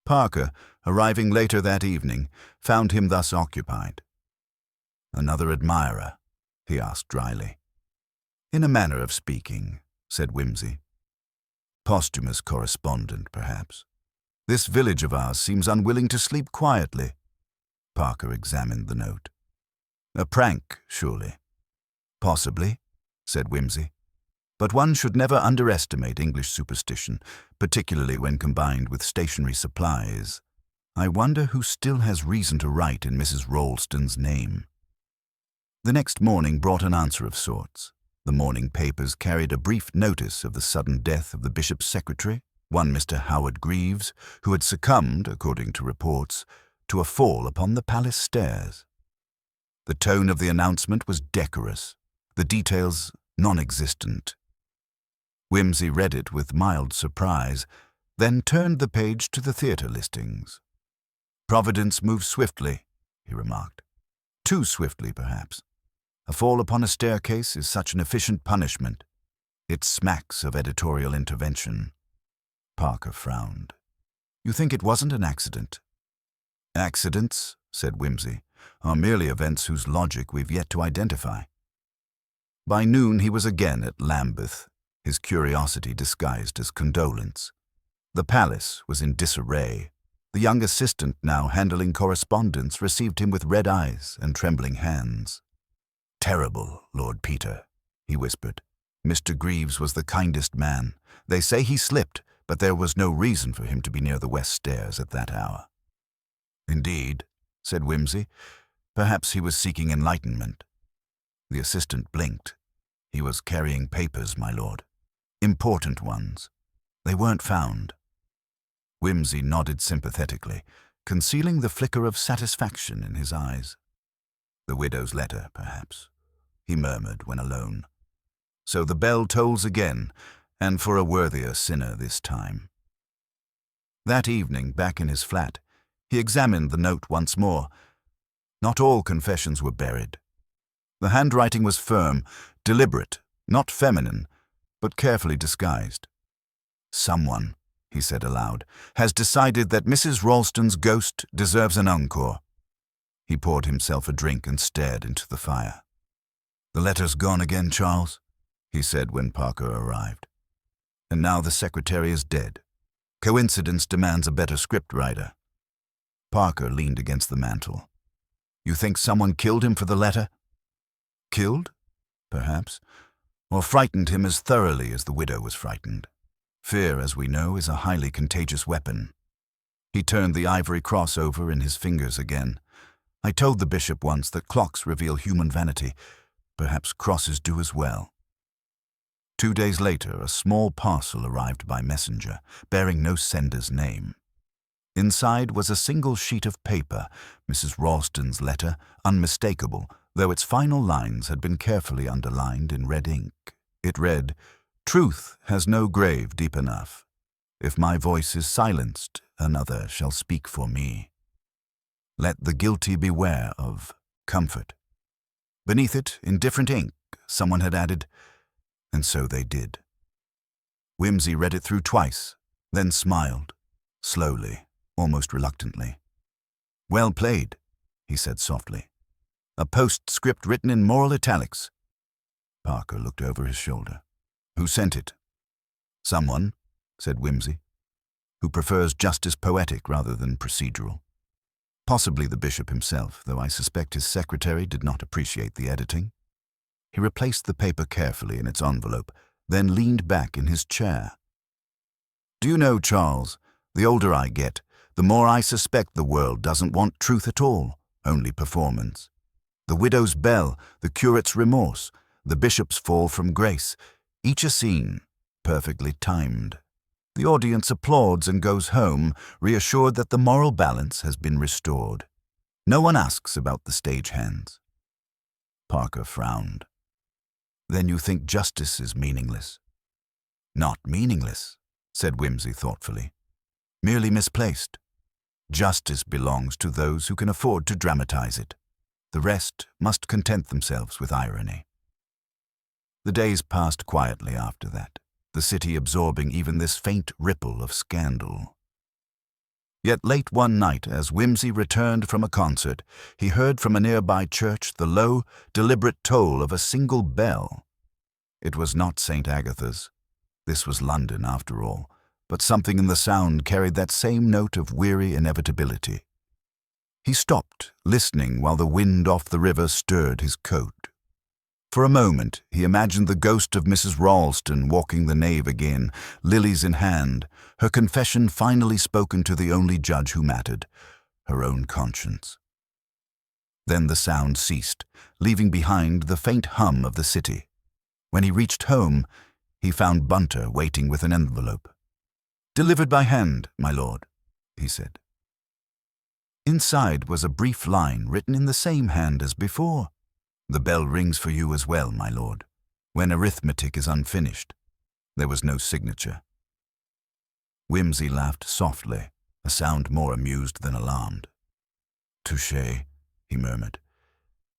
Parker, arriving later that evening, found him thus occupied. "Another admirer?" he asked dryly. "In a manner of speaking," said Whimsy. "Posthumous correspondent, perhaps. This village of ours seems unwilling to sleep quietly." Parker examined the note. "A prank, surely?" "Possibly," said Whimsy. "But one should never underestimate English superstition, particularly when combined with stationery supplies. I wonder who still has reason to write in Mrs. Ralston's name." The next morning brought an answer of sorts. The morning papers carried a brief notice of the sudden death of the bishop's secretary, one Mr. Howard Greaves, who had succumbed, according to reports, to a fall upon the palace stairs. The tone of the announcement was decorous, the details non-existent. Whimsy read it with mild surprise, then turned the page to the theatre listings. "Providence moves swiftly," he remarked. "Too swiftly, perhaps. A fall upon a staircase is such an efficient punishment. It smacks of editorial intervention." Parker frowned. "You think it wasn't an accident?" "Accidents," said Whimsy, "are merely events whose logic we've yet to identify." By noon he was again at Lambeth, his curiosity disguised as condolence. The palace was in disarray. The young assistant, now handling correspondence, received him with red eyes and trembling hands. "Terrible, Lord Peter," he whispered. "Mr. Greaves was the kindest man. They say he slipped, but there was no reason for him to be near the west stairs at that hour." "Indeed," said Whimsy. "Perhaps he was seeking enlightenment." The assistant blinked. "He was carrying papers, my lord." Important ones. They weren't found. Whimsy nodded sympathetically, concealing the flicker of satisfaction in his eyes. The widow's letter, perhaps, he murmured when alone. So the bell tolls again, and for a worthier sinner this time. That evening, back in his flat, he examined the note once more. Not all confessions were buried. The handwriting was firm, deliberate, not feminine, but carefully disguised. Someone, he said aloud, has decided that Mrs. Ralston's ghost deserves an encore. He poured himself a drink and stared into the fire. "The letter's gone again, Charles," he said when Parker arrived. "And now the secretary is dead. Coincidence demands a better scriptwriter." Parker leaned against the mantel. "You think someone killed him for the letter?" "Killed? Perhaps. Or frightened him as thoroughly as the widow was frightened. Fear, as we know, is a highly contagious weapon." He turned the ivory cross over in his fingers again. "I told the bishop once that clocks reveal human vanity. Perhaps crosses do as well." 2 days later, a small parcel arrived by messenger, bearing no sender's name. Inside was a single sheet of paper, Mrs. Ralston's letter, unmistakable, though its final lines had been carefully underlined in red ink. It read, "Truth has no grave deep enough. If my voice is silenced, another shall speak for me. Let the guilty beware of comfort." Beneath it, in different ink, someone had added, "And so they did." Whimsy read it through twice, then smiled, slowly, almost reluctantly. "Well played," he said softly. "A postscript written in moral italics." Parker looked over his shoulder. "Who sent it?" "Someone," said Whimsy, "who prefers justice poetic rather than procedural. Possibly the bishop himself, though I suspect his secretary did not appreciate the editing." He replaced the paper carefully in its envelope, then leaned back in his chair. "Do you know, Charles, the older I get, the more I suspect the world doesn't want truth at all, only performance. The widow's bell, the curate's remorse, the bishop's fall from grace, each a scene, perfectly timed. The audience applauds and goes home, reassured that the moral balance has been restored. No one asks about the stage hands." Parker frowned. "Then you think justice is meaningless?" "Not meaningless," said Whimsy thoughtfully. "Merely misplaced. Justice belongs to those who can afford to dramatize it. The rest must content themselves with irony." The days passed quietly after that, the city absorbing even this faint ripple of scandal. Yet late one night, as Whimsy returned from a concert, he heard from a nearby church the low, deliberate toll of a single bell. It was not St. Agatha's. This was London, after all, but something in the sound carried that same note of weary inevitability. He stopped, listening while the wind off the river stirred his coat. For a moment, he imagined the ghost of Mrs. Ralston walking the nave again, lilies in hand, her confession finally spoken to the only judge who mattered, her own conscience. Then the sound ceased, leaving behind the faint hum of the city. When he reached home, he found Bunter waiting with an envelope. "Delivered by hand, my lord," he said. Inside was a brief line written in the same hand as before. "The bell rings for you as well, my lord, when arithmetic is unfinished." There was no signature. Whimsy laughed softly, a sound more amused than alarmed. "Touché," he murmured.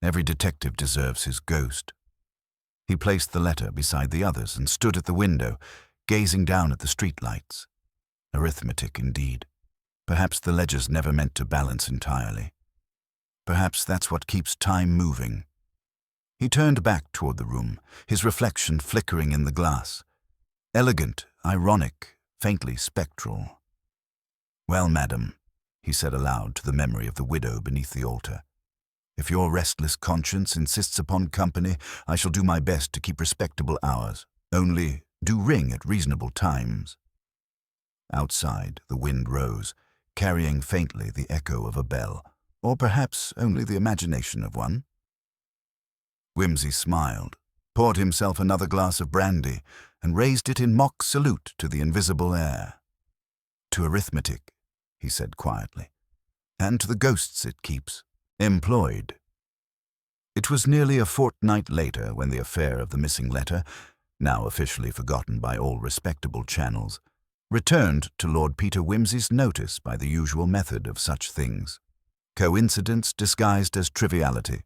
"Every detective deserves his ghost." He placed the letter beside the others and stood at the window, gazing down at the streetlights. Arithmetic, indeed. Perhaps the ledgers never meant to balance entirely. Perhaps that's what keeps time moving. He turned back toward the room, his reflection flickering in the glass. Elegant, ironic, faintly spectral. "Well, madam," he said aloud to the memory of the widow beneath the altar, "if your restless conscience insists upon company, I shall do my best to keep respectable hours. Only do ring at reasonable times." Outside, the wind rose, carrying faintly the echo of a bell, or perhaps only the imagination of one. Whimsy smiled, poured himself another glass of brandy, and raised it in mock salute to the invisible air. "To arithmetic," he said quietly, "and to the ghosts it keeps, employed." It was nearly a fortnight later when the affair of the missing letter, now officially forgotten by all respectable channels, returned to Lord Peter Wimsey's notice by the usual method of such things, coincidence disguised as triviality.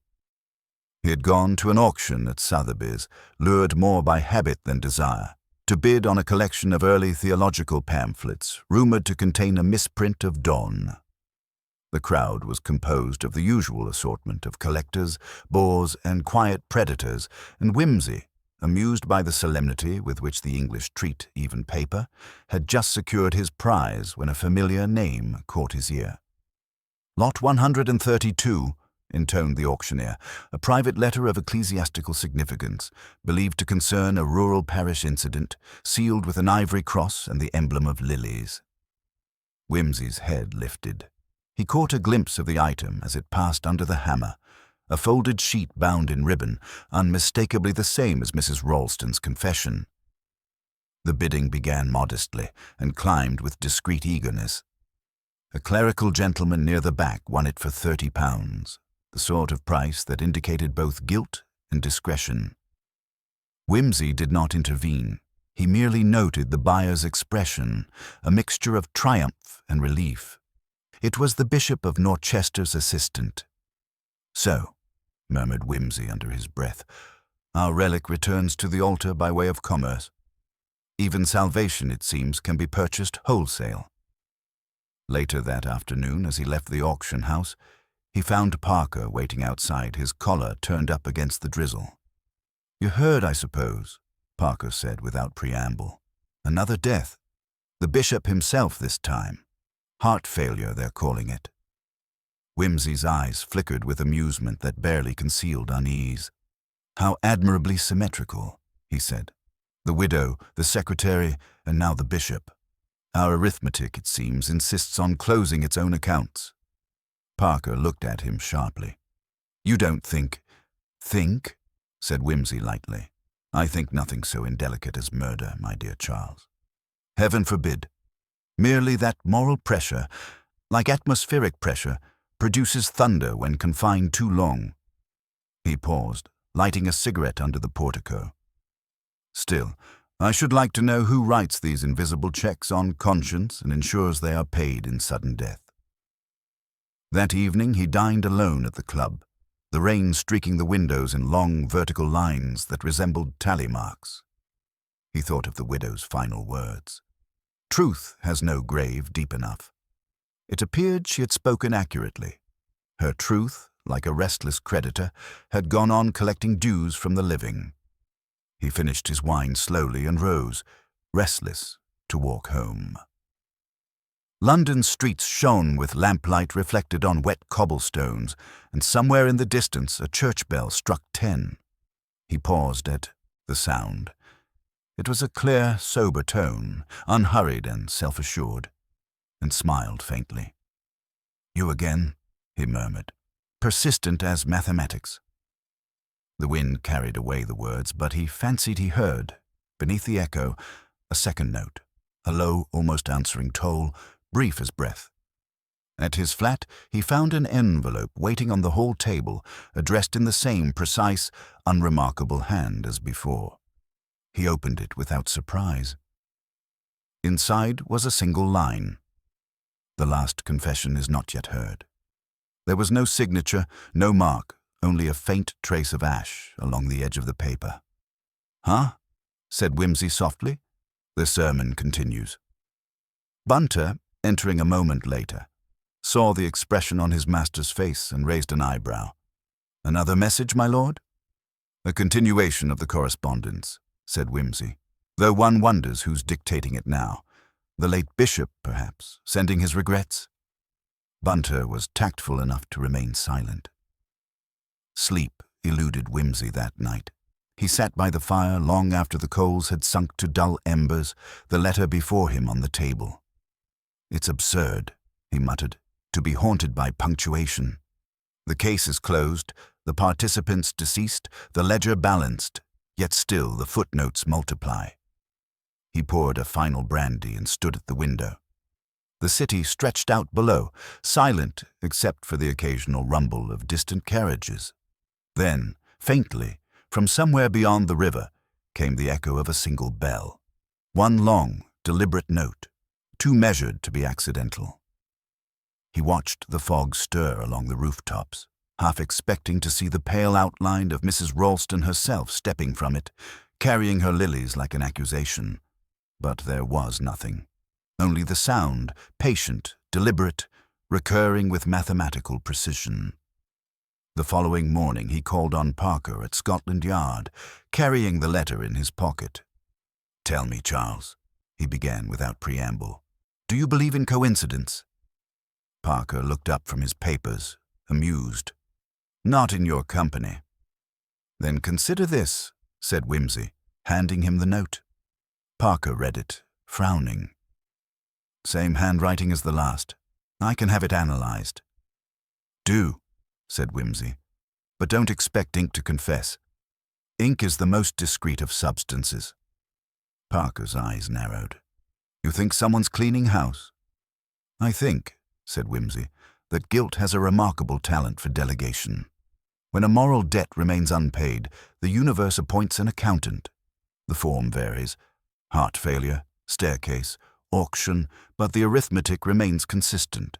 He had gone to an auction at Sotheby's, lured more by habit than desire, to bid on a collection of early theological pamphlets rumoured to contain a misprint of Donne. The crowd was composed of the usual assortment of collectors, bores, and quiet predators, and Wimsey, amused by the solemnity with which the English treat even paper, had just secured his prize when a familiar name caught his ear. "Lot 132, intoned the auctioneer, a private letter of ecclesiastical significance, believed to concern a rural parish incident, sealed with an ivory cross and the emblem of lilies. Wimsey's head lifted. He caught a glimpse of the item as it passed under the hammer, a folded sheet bound in ribbon, unmistakably the same as Mrs. Ralston's confession. The bidding began modestly and climbed with discreet eagerness. A clerical gentleman near the back won it for £30, the sort of price that indicated both guilt and discretion. Wimsey did not intervene. He merely noted the buyer's expression, a mixture of triumph and relief. It was the Bishop of Norchester's assistant. "So," murmured Wimsey under his breath, "our relic returns to the altar by way of commerce. Even salvation, it seems, can be purchased wholesale." Later that afternoon, as he left the auction house, he found Parker waiting outside, his collar turned up against the drizzle. "You heard, I suppose," Parker said without preamble. "Another death. The bishop himself this time. Heart failure, they're calling it." Wimsey's eyes flickered with amusement that barely concealed unease. "How admirably symmetrical," he said. "The widow, the secretary, and now the bishop. Our arithmetic, it seems, insists on closing its own accounts." Parker looked at him sharply. "You don't think—" "Think?" said Wimsey lightly. "I think nothing so indelicate as murder, my dear Charles. Heaven forbid. Merely that moral pressure, like atmospheric pressure, produces thunder when confined too long." He paused, lighting a cigarette under the portico. "Still, I should like to know who writes these invisible checks on conscience and ensures they are paid in sudden death." That evening he dined alone at the club, the rain streaking the windows in long vertical lines that resembled tally marks. He thought of the widow's final words. Truth has no grave deep enough. It appeared she had spoken accurately. Her truth, like a restless creditor, had gone on collecting dues from the living. He finished his wine slowly and rose, restless, to walk home. London's streets shone with lamplight reflected on wet cobblestones, and somewhere in the distance a church bell struck 10. He paused at the sound. It was a clear, sober tone, unhurried and self-assured, and smiled faintly. "You again?" he murmured, persistent as mathematics. The wind carried away the words, but he fancied he heard, beneath the echo, a second note, a low, almost answering toll, brief as breath. At his flat, he found an envelope waiting on the hall table, addressed in the same precise, unremarkable hand as before. He opened it without surprise. Inside was a single line. "The last confession is not yet heard." There was no signature, no mark, only a faint trace of ash along the edge of the paper. "Huh?" said Wimsey softly. "The sermon continues." Bunter, entering a moment later, saw the expression on his master's face and raised an eyebrow. "Another message, my lord?" "A continuation of the correspondence," said Wimsey, "though one wonders who's dictating it now. The late bishop, perhaps, sending his regrets?" Bunter was tactful enough to remain silent. Sleep eluded Wimsey that night. He sat by the fire long after the coals had sunk to dull embers, the letter before him on the table. "It's absurd," he muttered, "to be haunted by punctuation. The case is closed, the participants deceased, the ledger balanced, yet still the footnotes multiply. He poured a final brandy and stood at the window. The city stretched out below, silent except for the occasional rumble of distant carriages. Then, faintly, from somewhere beyond the river, came the echo of a single bell. One long, deliberate note, too measured to be accidental. He watched the fog stir along the rooftops, half expecting to see the pale outline of Mrs. Ralston herself stepping from it, carrying her lilies like an accusation. But there was nothing. Only the sound, patient, deliberate, recurring with mathematical precision. The following morning he called on Parker at Scotland Yard, carrying the letter in his pocket. "Tell me, Charles," he began without preamble, "do you believe in coincidence?" Parker looked up from his papers, amused. "Not in your company." "Then consider this," said Wimsey, handing him the note. Parker read it, frowning. "Same handwriting as the last. I can have it analyzed." "Do," said Wimsey, "but don't expect ink to confess. Ink is the most discreet of substances." Parker's eyes narrowed. "You think someone's cleaning house?" "I think," said Wimsey, "that guilt has a remarkable talent for delegation. When a moral debt remains unpaid, the universe appoints an accountant. The form varies. Heart failure, staircase, auction, but the arithmetic remains consistent."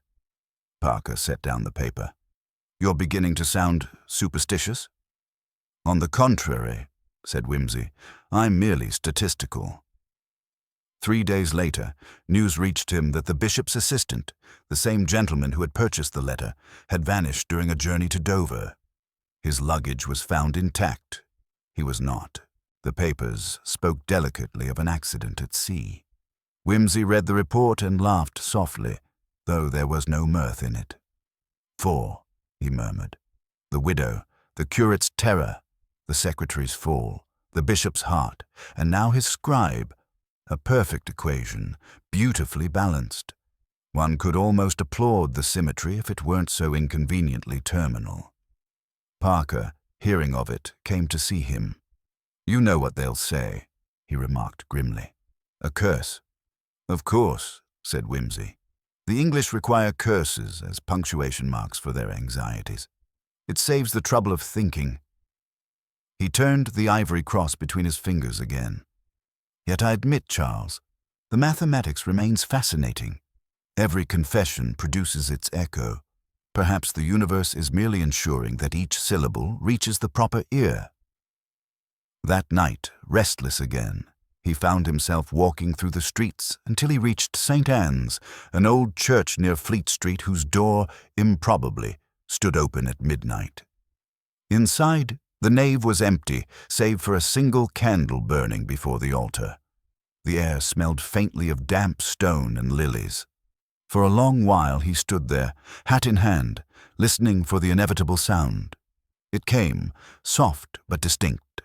Parker set down the paper. "You're beginning to sound superstitious?" "On the contrary," said Wimsey, "I'm merely statistical." 3 days later, news reached him that the bishop's assistant, the same gentleman who had purchased the letter, had vanished during a journey to Dover. His luggage was found intact. He was not. The papers spoke delicately of an accident at sea. Wimsey read the report and laughed softly, though there was no mirth in it. "4," he murmured. "The widow, the curate's terror, the secretary's fall, the bishop's heart, and now his scribe. A perfect equation, beautifully balanced. One could almost applaud the symmetry if it weren't so inconveniently terminal." Parker, hearing of it, came to see him. "You know what they'll say," he remarked grimly. "A curse." "Of course," said Wimsey. "The English require curses as punctuation marks for their anxieties. It saves the trouble of thinking." He turned the ivory cross between his fingers again. "Yet I admit, Charles, the mathematics remains fascinating. Every confession produces its echo. Perhaps the universe is merely ensuring that each syllable reaches the proper ear." That night, restless again, he found himself walking through the streets until he reached St. Anne's, an old church near Fleet Street whose door, improbably, stood open at midnight. Inside, the nave was empty, save for a single candle burning before the altar. The air smelled faintly of damp stone and lilies. For a long while he stood there, hat in hand, listening for the inevitable sound. It came, soft but distinct,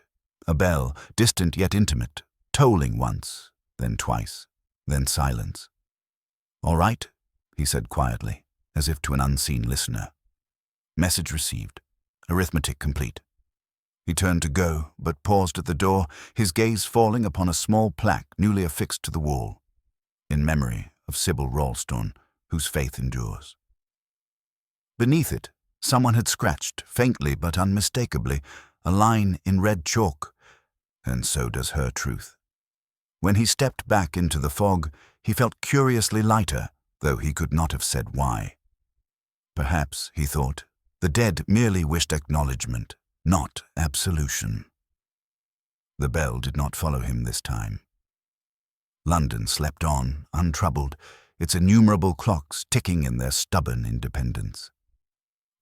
a bell, distant yet intimate, tolling once, then twice, then silence. "All right," he said quietly, as if to an unseen listener. Message received. Arithmetic complete. He turned to go, but paused at the door, his gaze falling upon a small plaque newly affixed to the wall, in memory of Sybil Ralston, whose faith endures. Beneath it, someone had scratched, faintly but unmistakably, a line in red chalk, "And so does her truth." When he stepped back into the fog, he felt curiously lighter, though he could not have said why. Perhaps, he thought, the dead merely wished acknowledgement, not absolution. The bell did not follow him this time. London slept on, untroubled, its innumerable clocks ticking in their stubborn independence.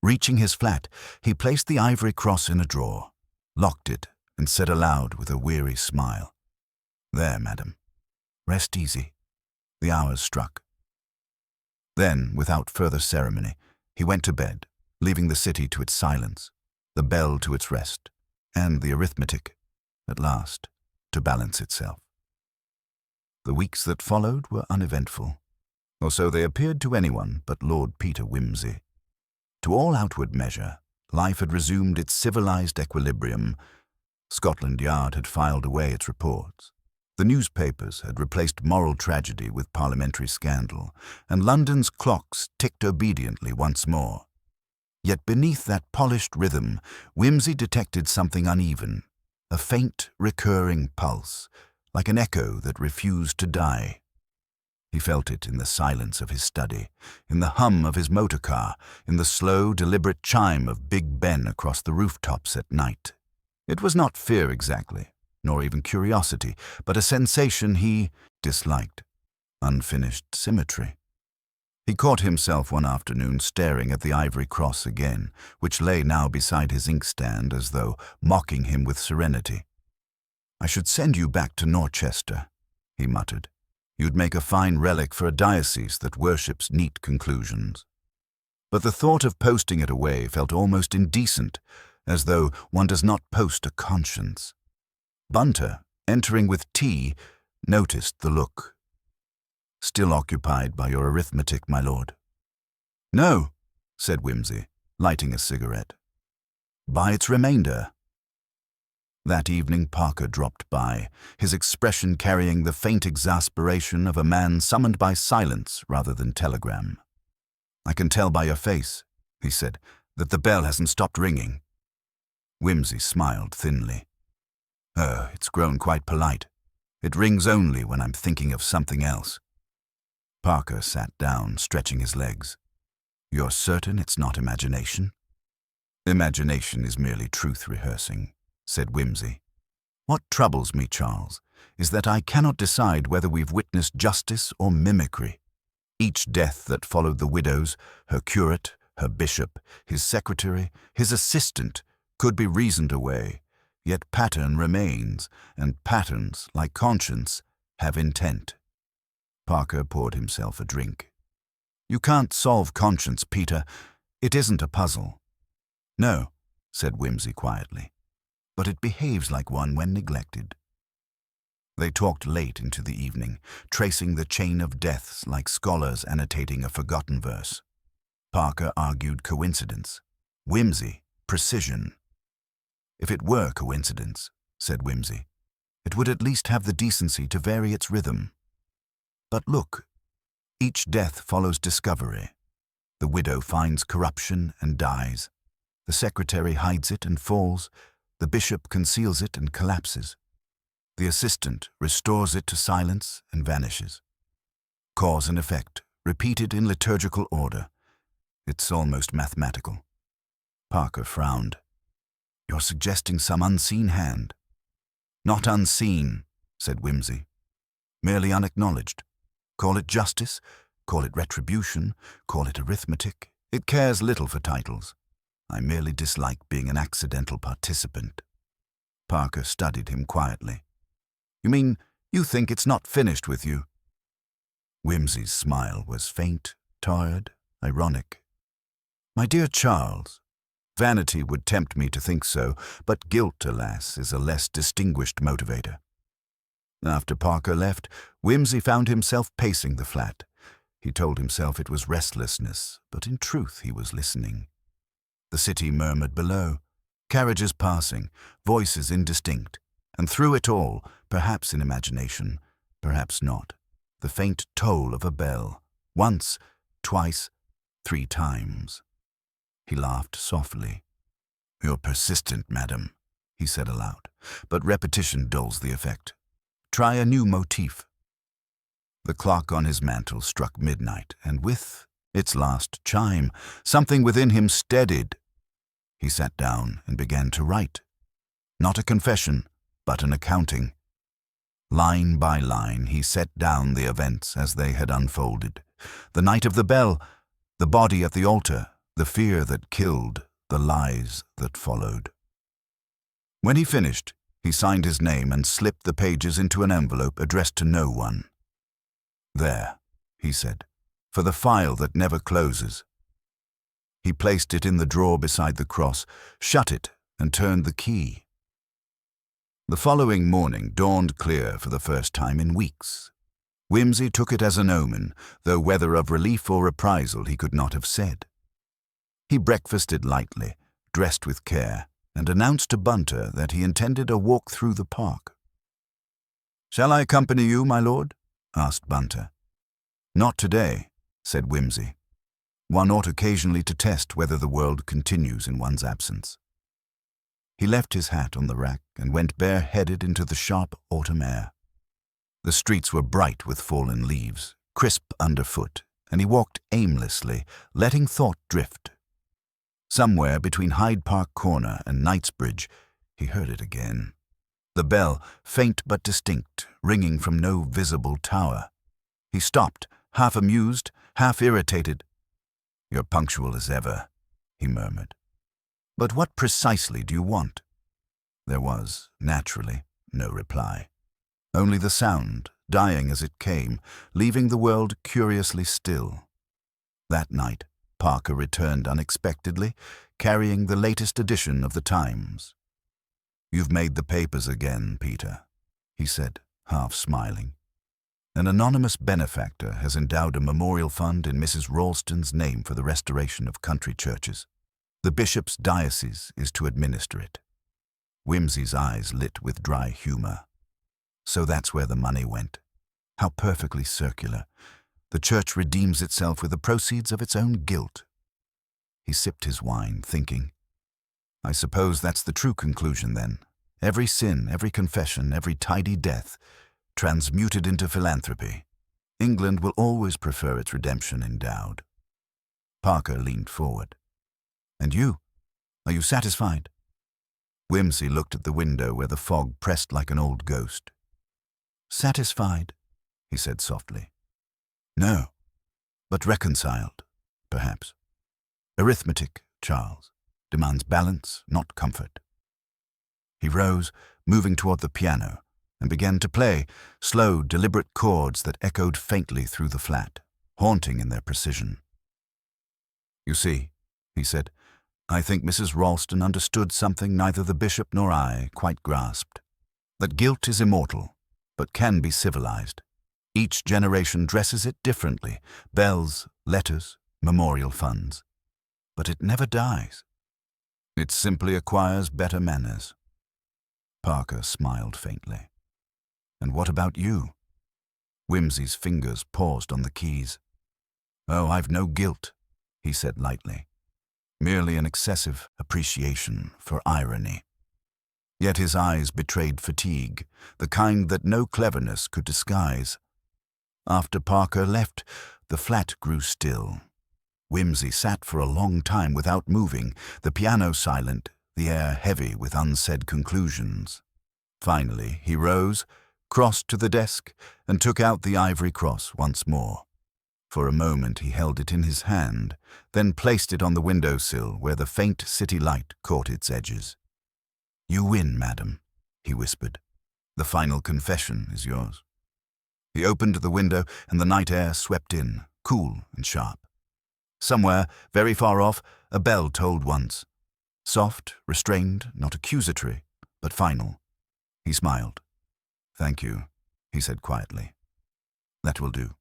Reaching his flat, he placed the ivory cross in a drawer, locked it, and said aloud with a weary smile, "There, madam. Rest easy." The hours struck. Then, without further ceremony, he went to bed, leaving the city to its silence, the bell to its rest, and the arithmetic, at last, to balance itself. The weeks that followed were uneventful, or so they appeared to anyone but Lord Peter Wimsey. To all outward measure, life had resumed its civilized equilibrium. Scotland Yard had filed away its reports. The newspapers had replaced moral tragedy with parliamentary scandal, and London's clocks ticked obediently once more. Yet beneath that polished rhythm, Whimsy detected something uneven, a faint, recurring pulse, like an echo that refused to die. He felt it in the silence of his study, in the hum of his motor car, in the slow, deliberate chime of Big Ben across the rooftops at night. It was not fear exactly, nor even curiosity, but a sensation he disliked, unfinished symmetry. He caught himself one afternoon staring at the ivory cross again, which lay now beside his inkstand as though mocking him with serenity. "I should send you back to Norchester," he muttered. "You'd make a fine relic for a diocese that worships neat conclusions." But the thought of posting it away felt almost indecent, as though one does not post a conscience. Bunter, entering with tea, noticed the look. "Still occupied by your arithmetic, my lord?" "No," said Whimsy, lighting a cigarette. "By its remainder." That evening Parker dropped by, his expression carrying the faint exasperation of a man summoned by silence rather than telegram. "I can tell by your face," he said, "that the bell hasn't stopped ringing." Whimsy smiled thinly. "Oh, it's grown quite polite. It rings only when I'm thinking of something else." Parker sat down, stretching his legs. "You're certain it's not imagination?" "Imagination is merely truth rehearsing," said Whimsy. "What troubles me, Charles, is that I cannot decide whether we've witnessed justice or mimicry. Each death that followed the widow's, her curate, her bishop, his secretary, his assistant, could be reasoned away, yet pattern remains, and patterns, like conscience, have intent." Parker poured himself a drink. "You can't solve conscience, Peter. It isn't a puzzle." "No," said Whimsy quietly, "but it behaves like one when neglected." They talked late into the evening, tracing the chain of deaths like scholars annotating a forgotten verse. Parker argued coincidence, Whimsy precision. "If it were coincidence," said Whimsy, "it would at least have the decency to vary its rhythm. But look, each death follows discovery. The widow finds corruption and dies. The secretary hides it and falls. The bishop conceals it and collapses. The assistant restores it to silence and vanishes. Cause and effect, repeated in liturgical order. It's almost mathematical." Parker frowned. "You're suggesting some unseen hand." "Not unseen," said Whimsy. "Merely unacknowledged. Call it justice, call it retribution, call it arithmetic. It cares little for titles. I merely dislike being an accidental participant." Parker studied him quietly. "You mean you think it's not finished with you?" Whimsy's smile was faint, tired, ironic. "My dear Charles, vanity would tempt me to think so, but guilt, alas, is a less distinguished motivator." After Parker left, Whimsy found himself pacing the flat. He told himself it was restlessness, but in truth he was listening. The city murmured below, carriages passing, voices indistinct, and through it all, perhaps in imagination, perhaps not, the faint toll of a bell, once, twice, 3 times. He laughed softly. "You're persistent, madam," he said aloud, "but repetition dulls the effect. Try a new motif." The clock on his mantel struck midnight, and with its last chime, something within him steadied. He sat down and began to write. Not a confession, but an accounting. Line by line, he set down the events as they had unfolded. The night of the bell, the body at the altar, the fear that killed, the lies that followed. When he finished, he signed his name and slipped the pages into an envelope addressed to no one. "There," he said, "for the file that never closes." He placed it in the drawer beside the cross, shut it, and turned the key. The following morning dawned clear for the first time in weeks. Whimsy took it as an omen, though whether of relief or reprisal he could not have said. He breakfasted lightly, dressed with care, and announced to Bunter that he intended a walk through the park. "Shall I accompany you, my lord?" asked Bunter. "Not today," said Whimsy. "One ought occasionally to test whether the world continues in one's absence." He left his hat on the rack and went bare-headed into the sharp autumn air. The streets were bright with fallen leaves, crisp underfoot, and he walked aimlessly, letting thought drift. Somewhere between Hyde Park Corner and Knightsbridge, he heard it again. The bell, faint but distinct, ringing from no visible tower. He stopped, half amused, half irritated. "You're punctual as ever," he murmured. "But what precisely do you want?" There was, naturally, no reply. Only the sound, dying as it came, leaving the world curiously still. That night, Parker returned unexpectedly, carrying the latest edition of the Times. "You've made the papers again, Peter," he said, half smiling. "An anonymous benefactor has endowed a memorial fund in Mrs. Ralston's name for the restoration of country churches. The bishop's diocese is to administer it." Whimsy's eyes lit with dry humor. "So that's where the money went. How perfectly circular. The church redeems itself with the proceeds of its own guilt." He sipped his wine, thinking, "I suppose that's the true conclusion, then. Every sin, every confession, every tidy death, transmuted into philanthropy. England will always prefer its redemption endowed." Parker leaned forward. "And you? Are you satisfied?" Whimsy looked at the window where the fog pressed like an old ghost. "Satisfied," he said softly. "No, but reconciled, perhaps. Arithmetic, Charles, demands balance, not comfort." He rose, moving toward the piano, and began to play, slow, deliberate chords that echoed faintly through the flat, haunting in their precision. "You see," he said, "I think Mrs. Ralston understood something neither the bishop nor I quite grasped. That guilt is immortal, but can be civilized. Each generation dresses it differently, bells, letters, memorial funds. But it never dies. It simply acquires better manners." Parker smiled faintly. "And what about you?" Whimsy's fingers paused on the keys. "Oh, I've no guilt," he said lightly. "Merely an excessive appreciation for irony." Yet his eyes betrayed fatigue, the kind that no cleverness could disguise. After Parker left, the flat grew still. Whimsy sat for a long time without moving, the piano silent, the air heavy with unsaid conclusions. Finally, he rose, crossed to the desk, and took out the ivory cross once more. For a moment he held it in his hand, then placed it on the window-sill where the faint city light caught its edges. "You win, madam," he whispered. "The final confession is yours." He opened the window, and the night air swept in, cool and sharp. Somewhere, very far off, a bell tolled once. Soft, restrained, not accusatory, but final. He smiled. "Thank you," he said quietly. "That will do."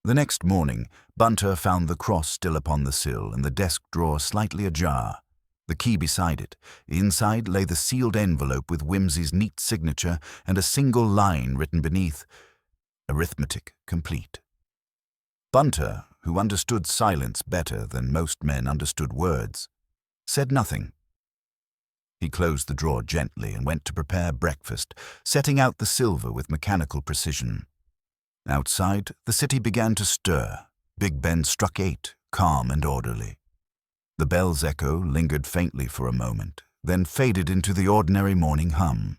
The next morning, Bunter found the cross still upon the sill and the desk drawer slightly ajar, the key beside it. Inside lay the sealed envelope with Whimsy's neat signature and a single line written beneath, "Arithmetic complete." Bunter, who understood silence better than most men understood words, said nothing. He closed the drawer gently and went to prepare breakfast, setting out the silver with mechanical precision. Outside, the city began to stir. Big Ben struck 8, calm and orderly. The bell's echo lingered faintly for a moment, then faded into the ordinary morning hum.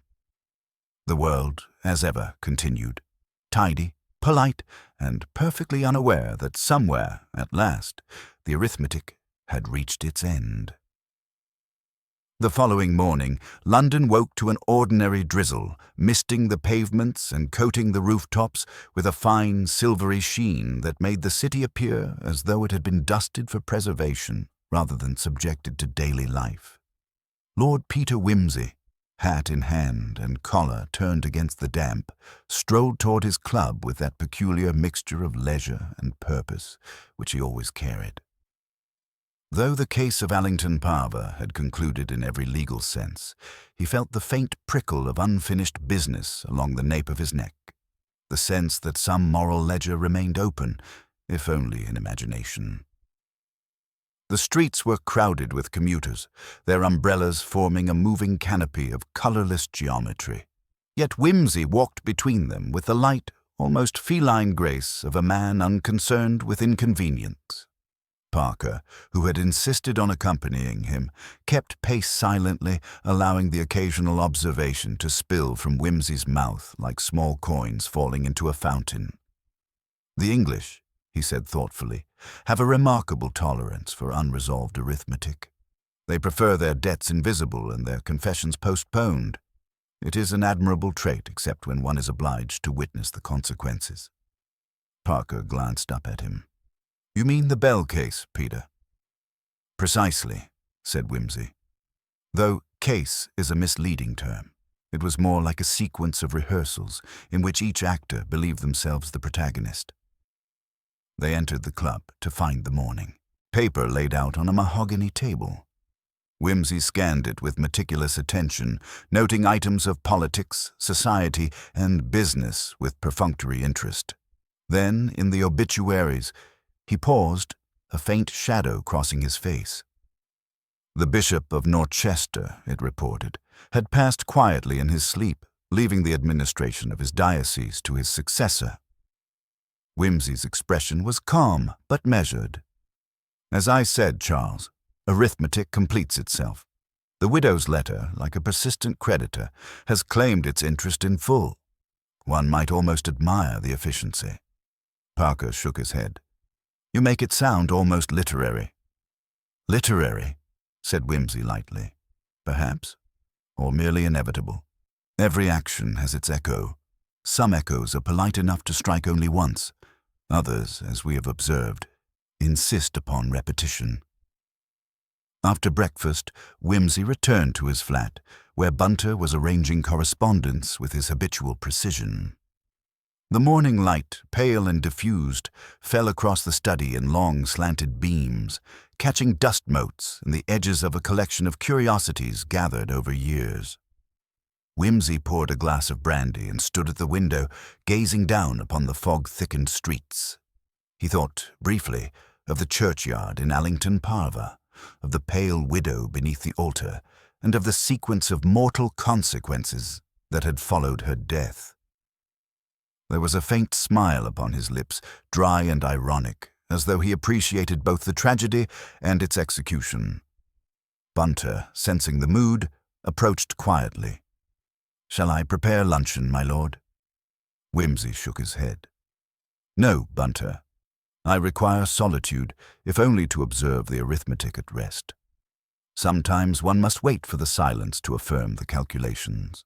The world, as ever, continued, tidy, polite, and perfectly unaware that somewhere, at last, the arithmetic had reached its end. The following morning, London woke to an ordinary drizzle, misting the pavements and coating the rooftops with a fine, silvery sheen that made the city appear as though it had been dusted for preservation rather than subjected to daily life. Lord Peter Whimsy, hat in hand and collar turned against the damp, strolled toward his club with that peculiar mixture of leisure and purpose which he always carried. Though the case of Allington Parva had concluded in every legal sense, he felt the faint prickle of unfinished business along the nape of his neck, the sense that some moral ledger remained open, if only in imagination. The streets were crowded with commuters, their umbrellas forming a moving canopy of colorless geometry. Yet Whimsy walked between them with the light, almost feline grace of a man unconcerned with inconvenience. Parker, who had insisted on accompanying him, kept pace silently, allowing the occasional observation to spill from Whimsy's mouth like small coins falling into a fountain. "The English," he said thoughtfully, "have a remarkable tolerance for unresolved arithmetic. They prefer their debts invisible and their confessions postponed. It is an admirable trait, except when one is obliged to witness the consequences." Parker glanced up at him. "You mean the Bell case, Peter?" "Precisely," said Whimsy. Though case is a misleading term. It was more like a sequence of rehearsals in which each actor believed themselves the protagonist. They entered the club to find the morning. Paper laid out on a mahogany table. Whimsy scanned it with meticulous attention, noting items of politics, society, and business with perfunctory interest. Then, in the obituaries, he paused, a faint shadow crossing his face. The Bishop of Norchester, it reported, had passed quietly in his sleep, leaving the administration of his diocese to his successor. Whimsy's expression was calm but measured. "As I said, Charles, arithmetic completes itself. The widow's letter, like a persistent creditor, has claimed its interest in full. One might almost admire the efficiency." Parker shook his head. "You make it sound almost literary." "Literary," said Whimsy lightly. "Perhaps, or merely inevitable. Every action has its echo. Some echoes are polite enough to strike only once. Others, as we have observed, insist upon repetition." After breakfast, Whimsy returned to his flat, where Bunter was arranging correspondence with his habitual precision. The morning light, pale and diffused, fell across the study in long slanted beams, catching dust motes and the edges of a collection of curiosities gathered over years. Whimsy poured a glass of brandy and stood at the window, gazing down upon the fog-thickened streets. He thought, briefly, of the churchyard in Allington Parva, of the pale widow beneath the altar, and of the sequence of mortal consequences that had followed her death. There was a faint smile upon his lips, dry and ironic, as though he appreciated both the tragedy and its execution. Bunter, sensing the mood, approached quietly. "Shall I prepare luncheon, my lord?" Whimsy shook his head. "No, Bunter. I require solitude, if only to observe the arithmetic at rest. Sometimes one must wait for the silence to affirm the calculations."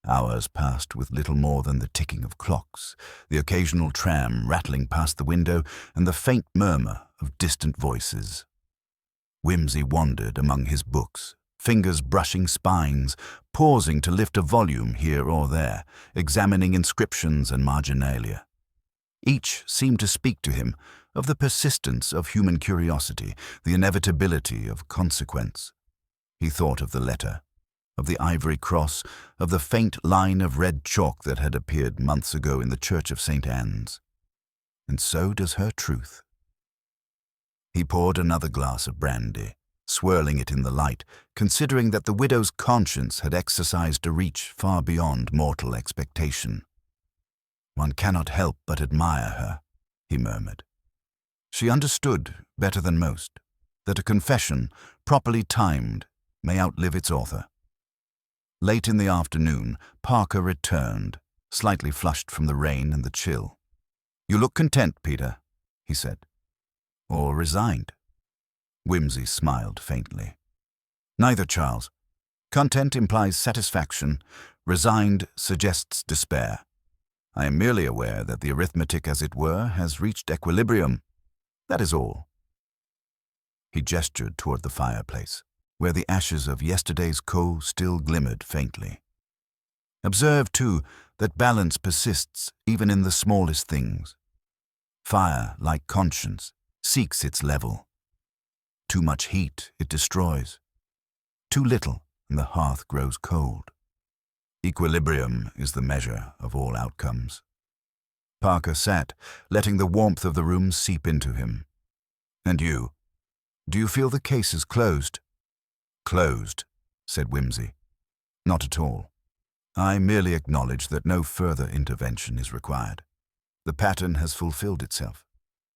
Hours passed with little more than the ticking of clocks, the occasional tram rattling past the window, and the faint murmur of distant voices. Whimsy wandered among his books, fingers brushing spines, pausing to lift a volume here or there, examining inscriptions and marginalia. Each seemed to speak to him of the persistence of human curiosity, the inevitability of consequence. He thought of the letter, of the ivory cross, of the faint line of red chalk that had appeared months ago in the church of St. Anne's. And so does her truth. He poured another glass of brandy, swirling it in the light, considering that the widow's conscience had exercised a reach far beyond mortal expectation. "One cannot help but admire her," he murmured. She understood, better than most, that a confession, properly timed, may outlive its author. Late in the afternoon, Parker returned, slightly flushed from the rain and the chill. "You look content, Peter," he said. "Or resigned?" Whimsy smiled faintly. "Neither, Charles. Content implies satisfaction. Resigned suggests despair. I am merely aware that the arithmetic, as it were, has reached equilibrium. That is all." He gestured toward the fireplace, where the ashes of yesterday's coal still glimmered faintly. "Observe, too, that balance persists even in the smallest things. Fire, like conscience, seeks its level. Too much heat, it destroys. Too little, and the hearth grows cold. Equilibrium is the measure of all outcomes. Parker sat, letting the warmth of the room seep into him. "And you? Do you feel the case is closed?" "Closed," said Wimsey. "Not at all. I merely acknowledge that no further intervention is required. The pattern has fulfilled itself.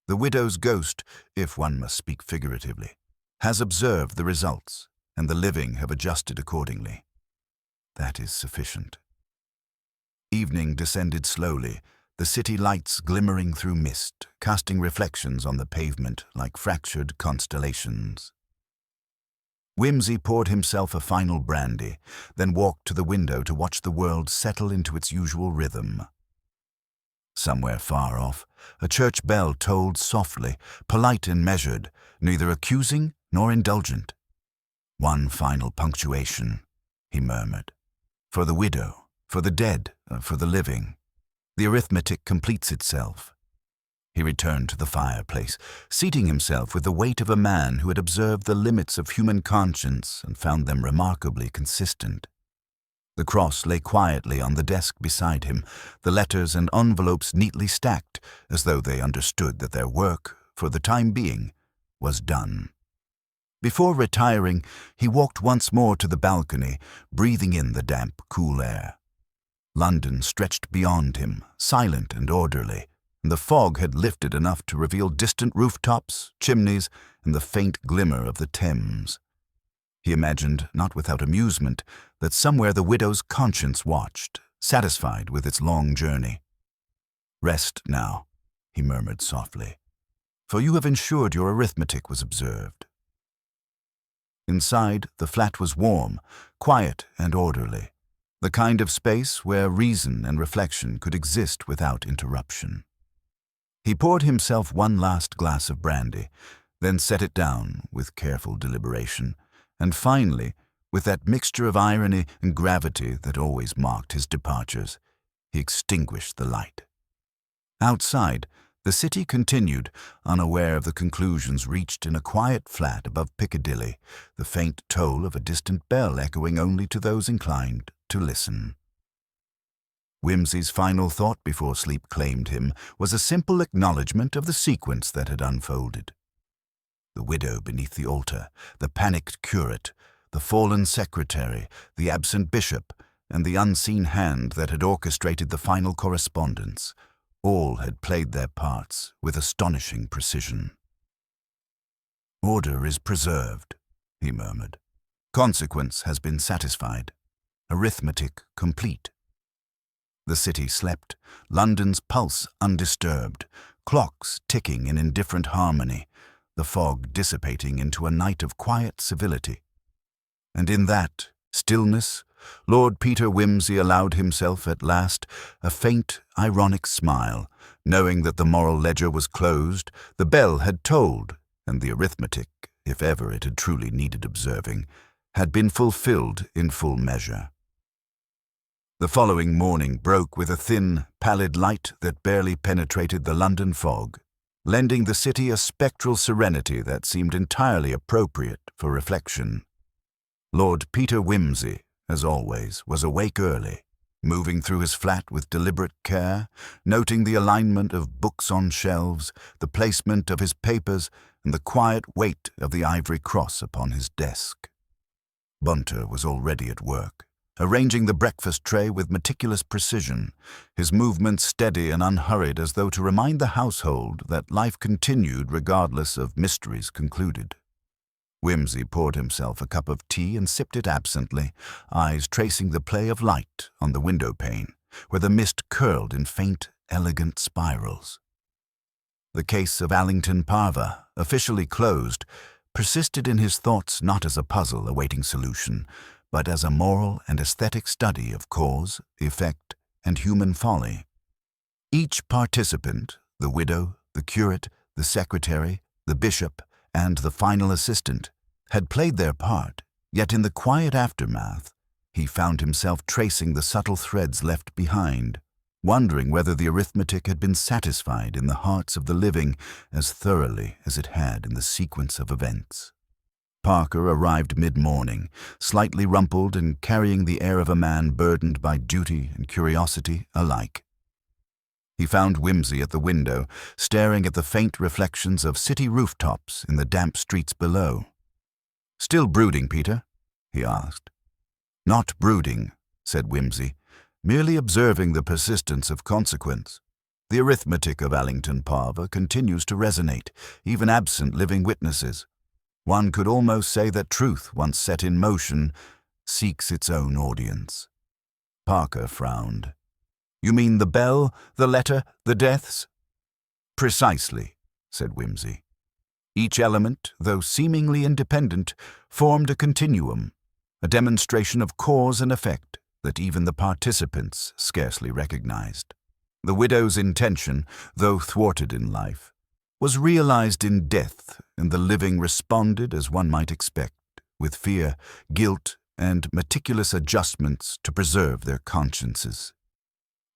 The widow's ghost, if one must speak figuratively, has observed the results, and the living have adjusted accordingly. That is sufficient." Evening descended slowly, the city lights glimmering through mist, casting reflections on the pavement like fractured constellations. Wimsey poured himself a final brandy, then walked to the window to watch the world settle into its usual rhythm. Somewhere far off, a church bell tolled softly, polite and measured, neither accusing nor indulgent. "One final punctuation," he murmured. "For the widow, for the dead, for the living. The arithmetic completes itself." He returned to the fireplace, seating himself with the weight of a man who had observed the limits of human conscience and found them remarkably consistent. The cross lay quietly on the desk beside him, the letters and envelopes neatly stacked, as though they understood that their work, for the time being, was done. Before retiring, he walked once more to the balcony, breathing in the damp, cool air. London stretched beyond him, silent and orderly, and the fog had lifted enough to reveal distant rooftops, chimneys, and the faint glimmer of the Thames. He imagined, not without amusement, that somewhere the widow's conscience watched, satisfied with its long journey. "Rest now," he murmured softly, "for you have ensured your arithmetic was observed." Inside, the flat was warm, quiet and orderly, the kind of space where reason and reflection could exist without interruption. He poured himself one last glass of brandy, then set it down with careful deliberation, and finally, with that mixture of irony and gravity that always marked his departures, he extinguished the light. Outside, the city continued, unaware of the conclusions reached in a quiet flat above Piccadilly, the faint toll of a distant bell echoing only to those inclined to listen. Wimsey's final thought before sleep claimed him was a simple acknowledgment of the sequence that had unfolded. The widow beneath the altar, the panicked curate, the fallen secretary, the absent bishop, and the unseen hand that had orchestrated the final correspondence, all had played their parts with astonishing precision. "Order is preserved," he murmured. "Consequence has been satisfied. Arithmetic complete." The city slept, London's pulse undisturbed, clocks ticking in indifferent harmony, the fog dissipating into a night of quiet civility. And in that stillness, Lord Peter Wimsey allowed himself at last a faint, ironic smile, knowing that the moral ledger was closed, the bell had tolled, and the arithmetic, if ever it had truly needed observing, had been fulfilled in full measure. The following morning broke with a thin, pallid light that barely penetrated the London fog, lending the city a spectral serenity that seemed entirely appropriate for reflection. Lord Peter Wimsey, as always, was awake early, moving through his flat with deliberate care, noting the alignment of books on shelves, the placement of his papers, and the quiet weight of the ivory cross upon his desk. Bunter was already at work, arranging the breakfast tray with meticulous precision, his movements steady and unhurried as though to remind the household that life continued regardless of mysteries concluded. Wimsey poured himself a cup of tea and sipped it absently, eyes tracing the play of light on the window pane, where the mist curled in faint, elegant spirals. The case of Allington Parva, officially closed, persisted in his thoughts not as a puzzle awaiting solution, but as a moral and aesthetic study of cause, effect, and human folly. Each participant, the widow, the curate, the secretary, the bishop, and the final assistant, had played their part, yet in the quiet aftermath, he found himself tracing the subtle threads left behind, wondering whether the arithmetic had been satisfied in the hearts of the living as thoroughly as it had in the sequence of events. Parker arrived mid-morning, slightly rumpled and carrying the air of a man burdened by duty and curiosity alike. He found Whimsy at the window, staring at the faint reflections of city rooftops in the damp streets below. "Still brooding, Peter?" he asked. "Not brooding," said Whimsy, "merely observing the persistence of consequence. The arithmetic of Allington Parva continues to resonate, even absent living witnesses. One could almost say that truth, once set in motion, seeks its own audience." Parker frowned. "You mean the bell, the letter, the deaths?" "Precisely," said Whimsy. Each element, though seemingly independent, formed a continuum, a demonstration of cause and effect that even the participants scarcely recognized. The widow's intention, though thwarted in life, was realized in death, and the living responded as one might expect, with fear, guilt, and meticulous adjustments to preserve their consciences.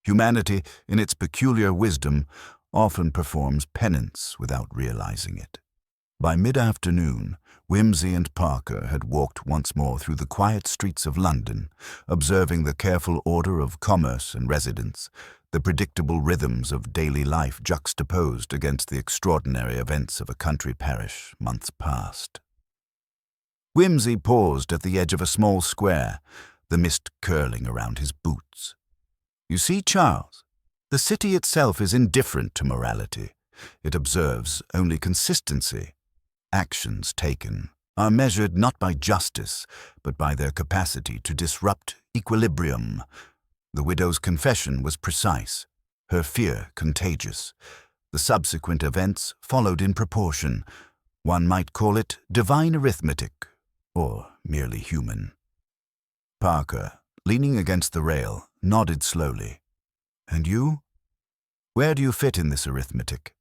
Humanity, in its peculiar wisdom, often performs penance without realizing it. By mid-afternoon, Whimsy and Parker had walked once more through the quiet streets of London, observing the careful order of commerce and residence, the predictable rhythms of daily life juxtaposed against the extraordinary events of a country parish months past. Whimsy paused at the edge of a small square, the mist curling around his boots. "You see, Charles, the city itself is indifferent to morality. It observes only consistency. Actions taken are measured not by justice, but by their capacity to disrupt equilibrium. The widow's confession was precise, her fear contagious. The subsequent events followed in proportion. One might call it divine arithmetic, or merely human." Parker, leaning against the rail, nodded slowly. "And you? Where do you fit in this arithmetic?"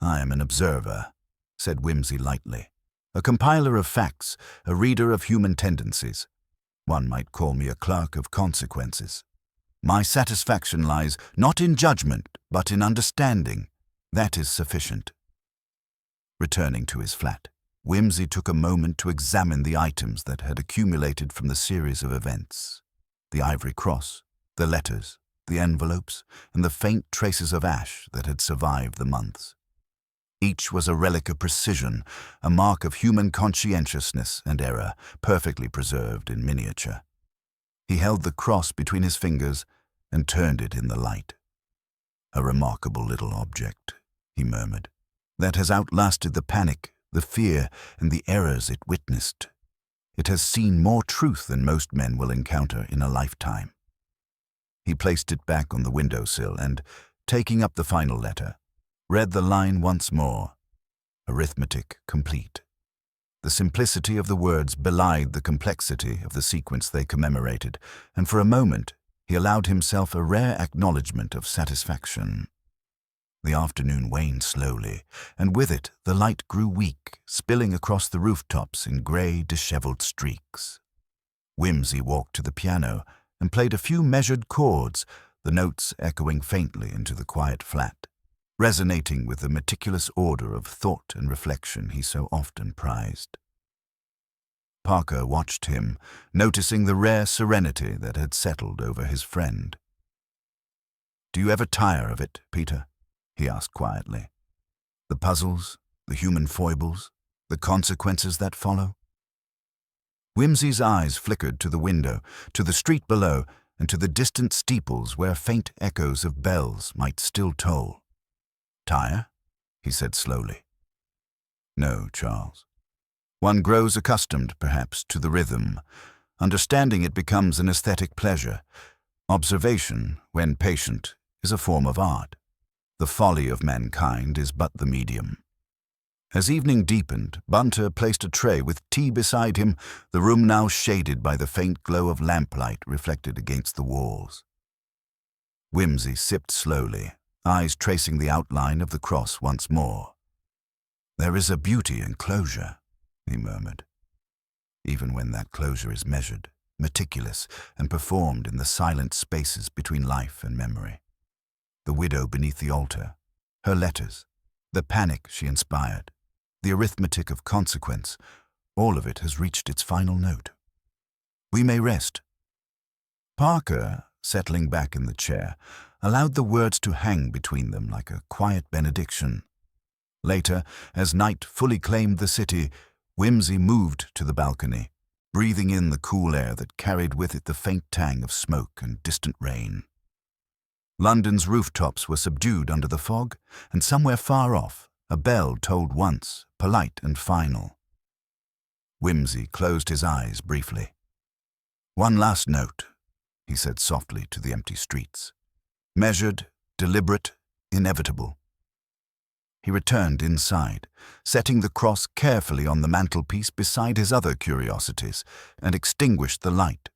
"I am an observer," said Whimsy lightly. "A compiler of facts, a reader of human tendencies. One might call me a clerk of consequences. My satisfaction lies not in judgment, but in understanding. That is sufficient." Returning to his flat, Whimsy took a moment to examine the items that had accumulated from the series of events. The ivory cross, the letters, the envelopes, and the faint traces of ash that had survived the months. Each was a relic of precision, a mark of human conscientiousness and error, perfectly preserved in miniature. He held the cross between his fingers and turned it in the light. "A remarkable little object," he murmured, "that has outlasted the panic, the fear, and the errors it witnessed. It has seen more truth than most men will encounter in a lifetime." He placed it back on the windowsill and, taking up the final letter, read the line once more. Arithmetic complete. The simplicity of the words belied the complexity of the sequence they commemorated, and for a moment he allowed himself a rare acknowledgement of satisfaction. The afternoon waned slowly, and with it the light grew weak, spilling across the rooftops in grey, disheveled streaks. Whimsy walked to the piano and played a few measured chords, the notes echoing faintly into the quiet flat, resonating with the meticulous order of thought and reflection he so often prized. Parker watched him, noticing the rare serenity that had settled over his friend. "Do you ever tire of it, Peter?" he asked quietly. "The puzzles, the human foibles, the consequences that follow?" Whimsy's eyes flickered to the window, to the street below, and to the distant steeples where faint echoes of bells might still toll. "Tire?" he said slowly. "No, Charles. One grows accustomed, perhaps, to the rhythm. Understanding it becomes an aesthetic pleasure. Observation, when patient, is a form of art. The folly of mankind is but the medium." As evening deepened, Bunter placed a tray with tea beside him, the room now shaded by the faint glow of lamplight reflected against the walls. Whimsy sipped slowly, eyes tracing the outline of the cross once more. "There is a beauty in closure," he murmured, "even when that closure is measured, meticulous, and performed in the silent spaces between life and memory. The widow beneath the altar, her letters, the panic she inspired, the arithmetic of consequence, All of it has reached its final note. We may rest. Parker, settling back in the chair, allowed the words to hang between them like a quiet benediction. Later, as night fully claimed the city, Whimsy moved to the balcony, breathing in the cool air that carried with it the faint tang of smoke and distant rain. London's rooftops were subdued under the fog, and somewhere far off, a bell tolled once, polite and final. Whimsy closed his eyes briefly. "One last note," he said softly to the empty streets. "Measured, deliberate, inevitable." He returned inside, setting the cross carefully on the mantelpiece beside his other curiosities, and extinguished the light.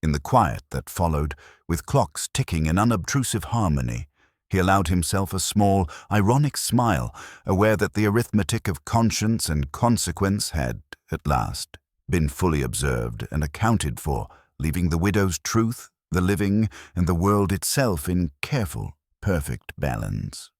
In the quiet that followed, with clocks ticking in unobtrusive harmony, he allowed himself a small, ironic smile, aware that the arithmetic of conscience and consequence had, at last, been fully observed and accounted for, leaving the widow's truth, the living, and the world itself in careful, perfect balance.